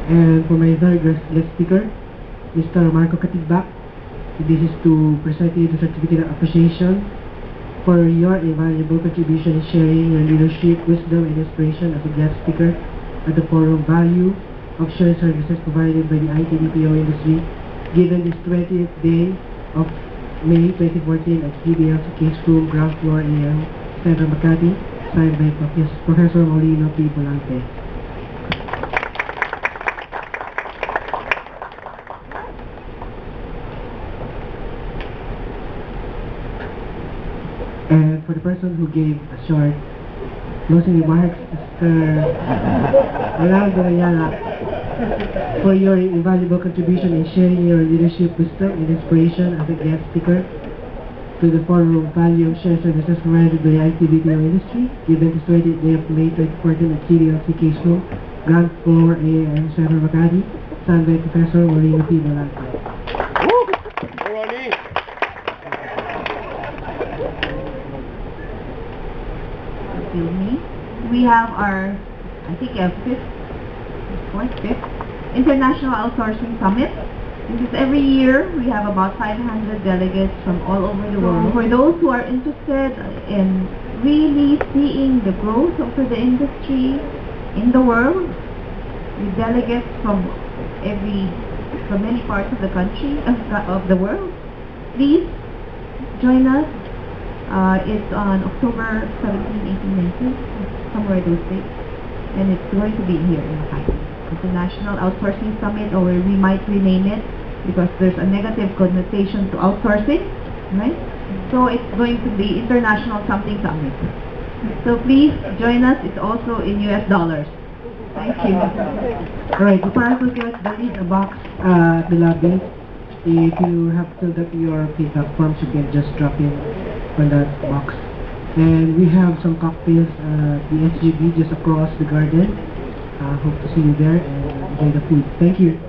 And for my third guest speaker, Mr. Marco Katibak, this is to present you the certificate of appreciation for your invaluable contribution in sharing your leadership, wisdom, and inspiration as a guest speaker at the forum, Value of Shared Services Provided by the IT-BPO Industry, given this 20th day of May 2014 at GDLC Case Room, ground floor, AM Center, Makati, signed by Professor Maurino P. Volante. And for the person who gave a short closing remarks, Mr. Ronaldo Ayala, for your invaluable contribution in sharing your leadership, wisdom, and inspiration as a guest speaker to the forum Value of Shared Services provided by IT-BPO Industry. The event is 20th day of May 2014 at GDLC Case Room, ground floor AM Center Makati, signed by Professor Marina P. Balanco. Excuse me. We have our, I think, fifth International Outsourcing Summit. This is every year. We have about 500 delegates from all over the world. For those who are interested in really seeing the growth of the industry in the world, with delegates from many parts of the country, of the world, please join us. It's on October 17, 18, 19, somewhere those dates, and it's going to be here in Makati. International Outsourcing Summit, or we might rename it because there's a negative connotation to outsourcing, right? So it's going to be International Something Summit. So please join us. It's also in US dollars. Thank you. Alright, before I forget, there is a box at the lobby. If you have filled up your pickup forms, you can just drop in on that box. And we have some cocktails at the SUV just across the garden. Hope to see you there and enjoy the food. Thank you.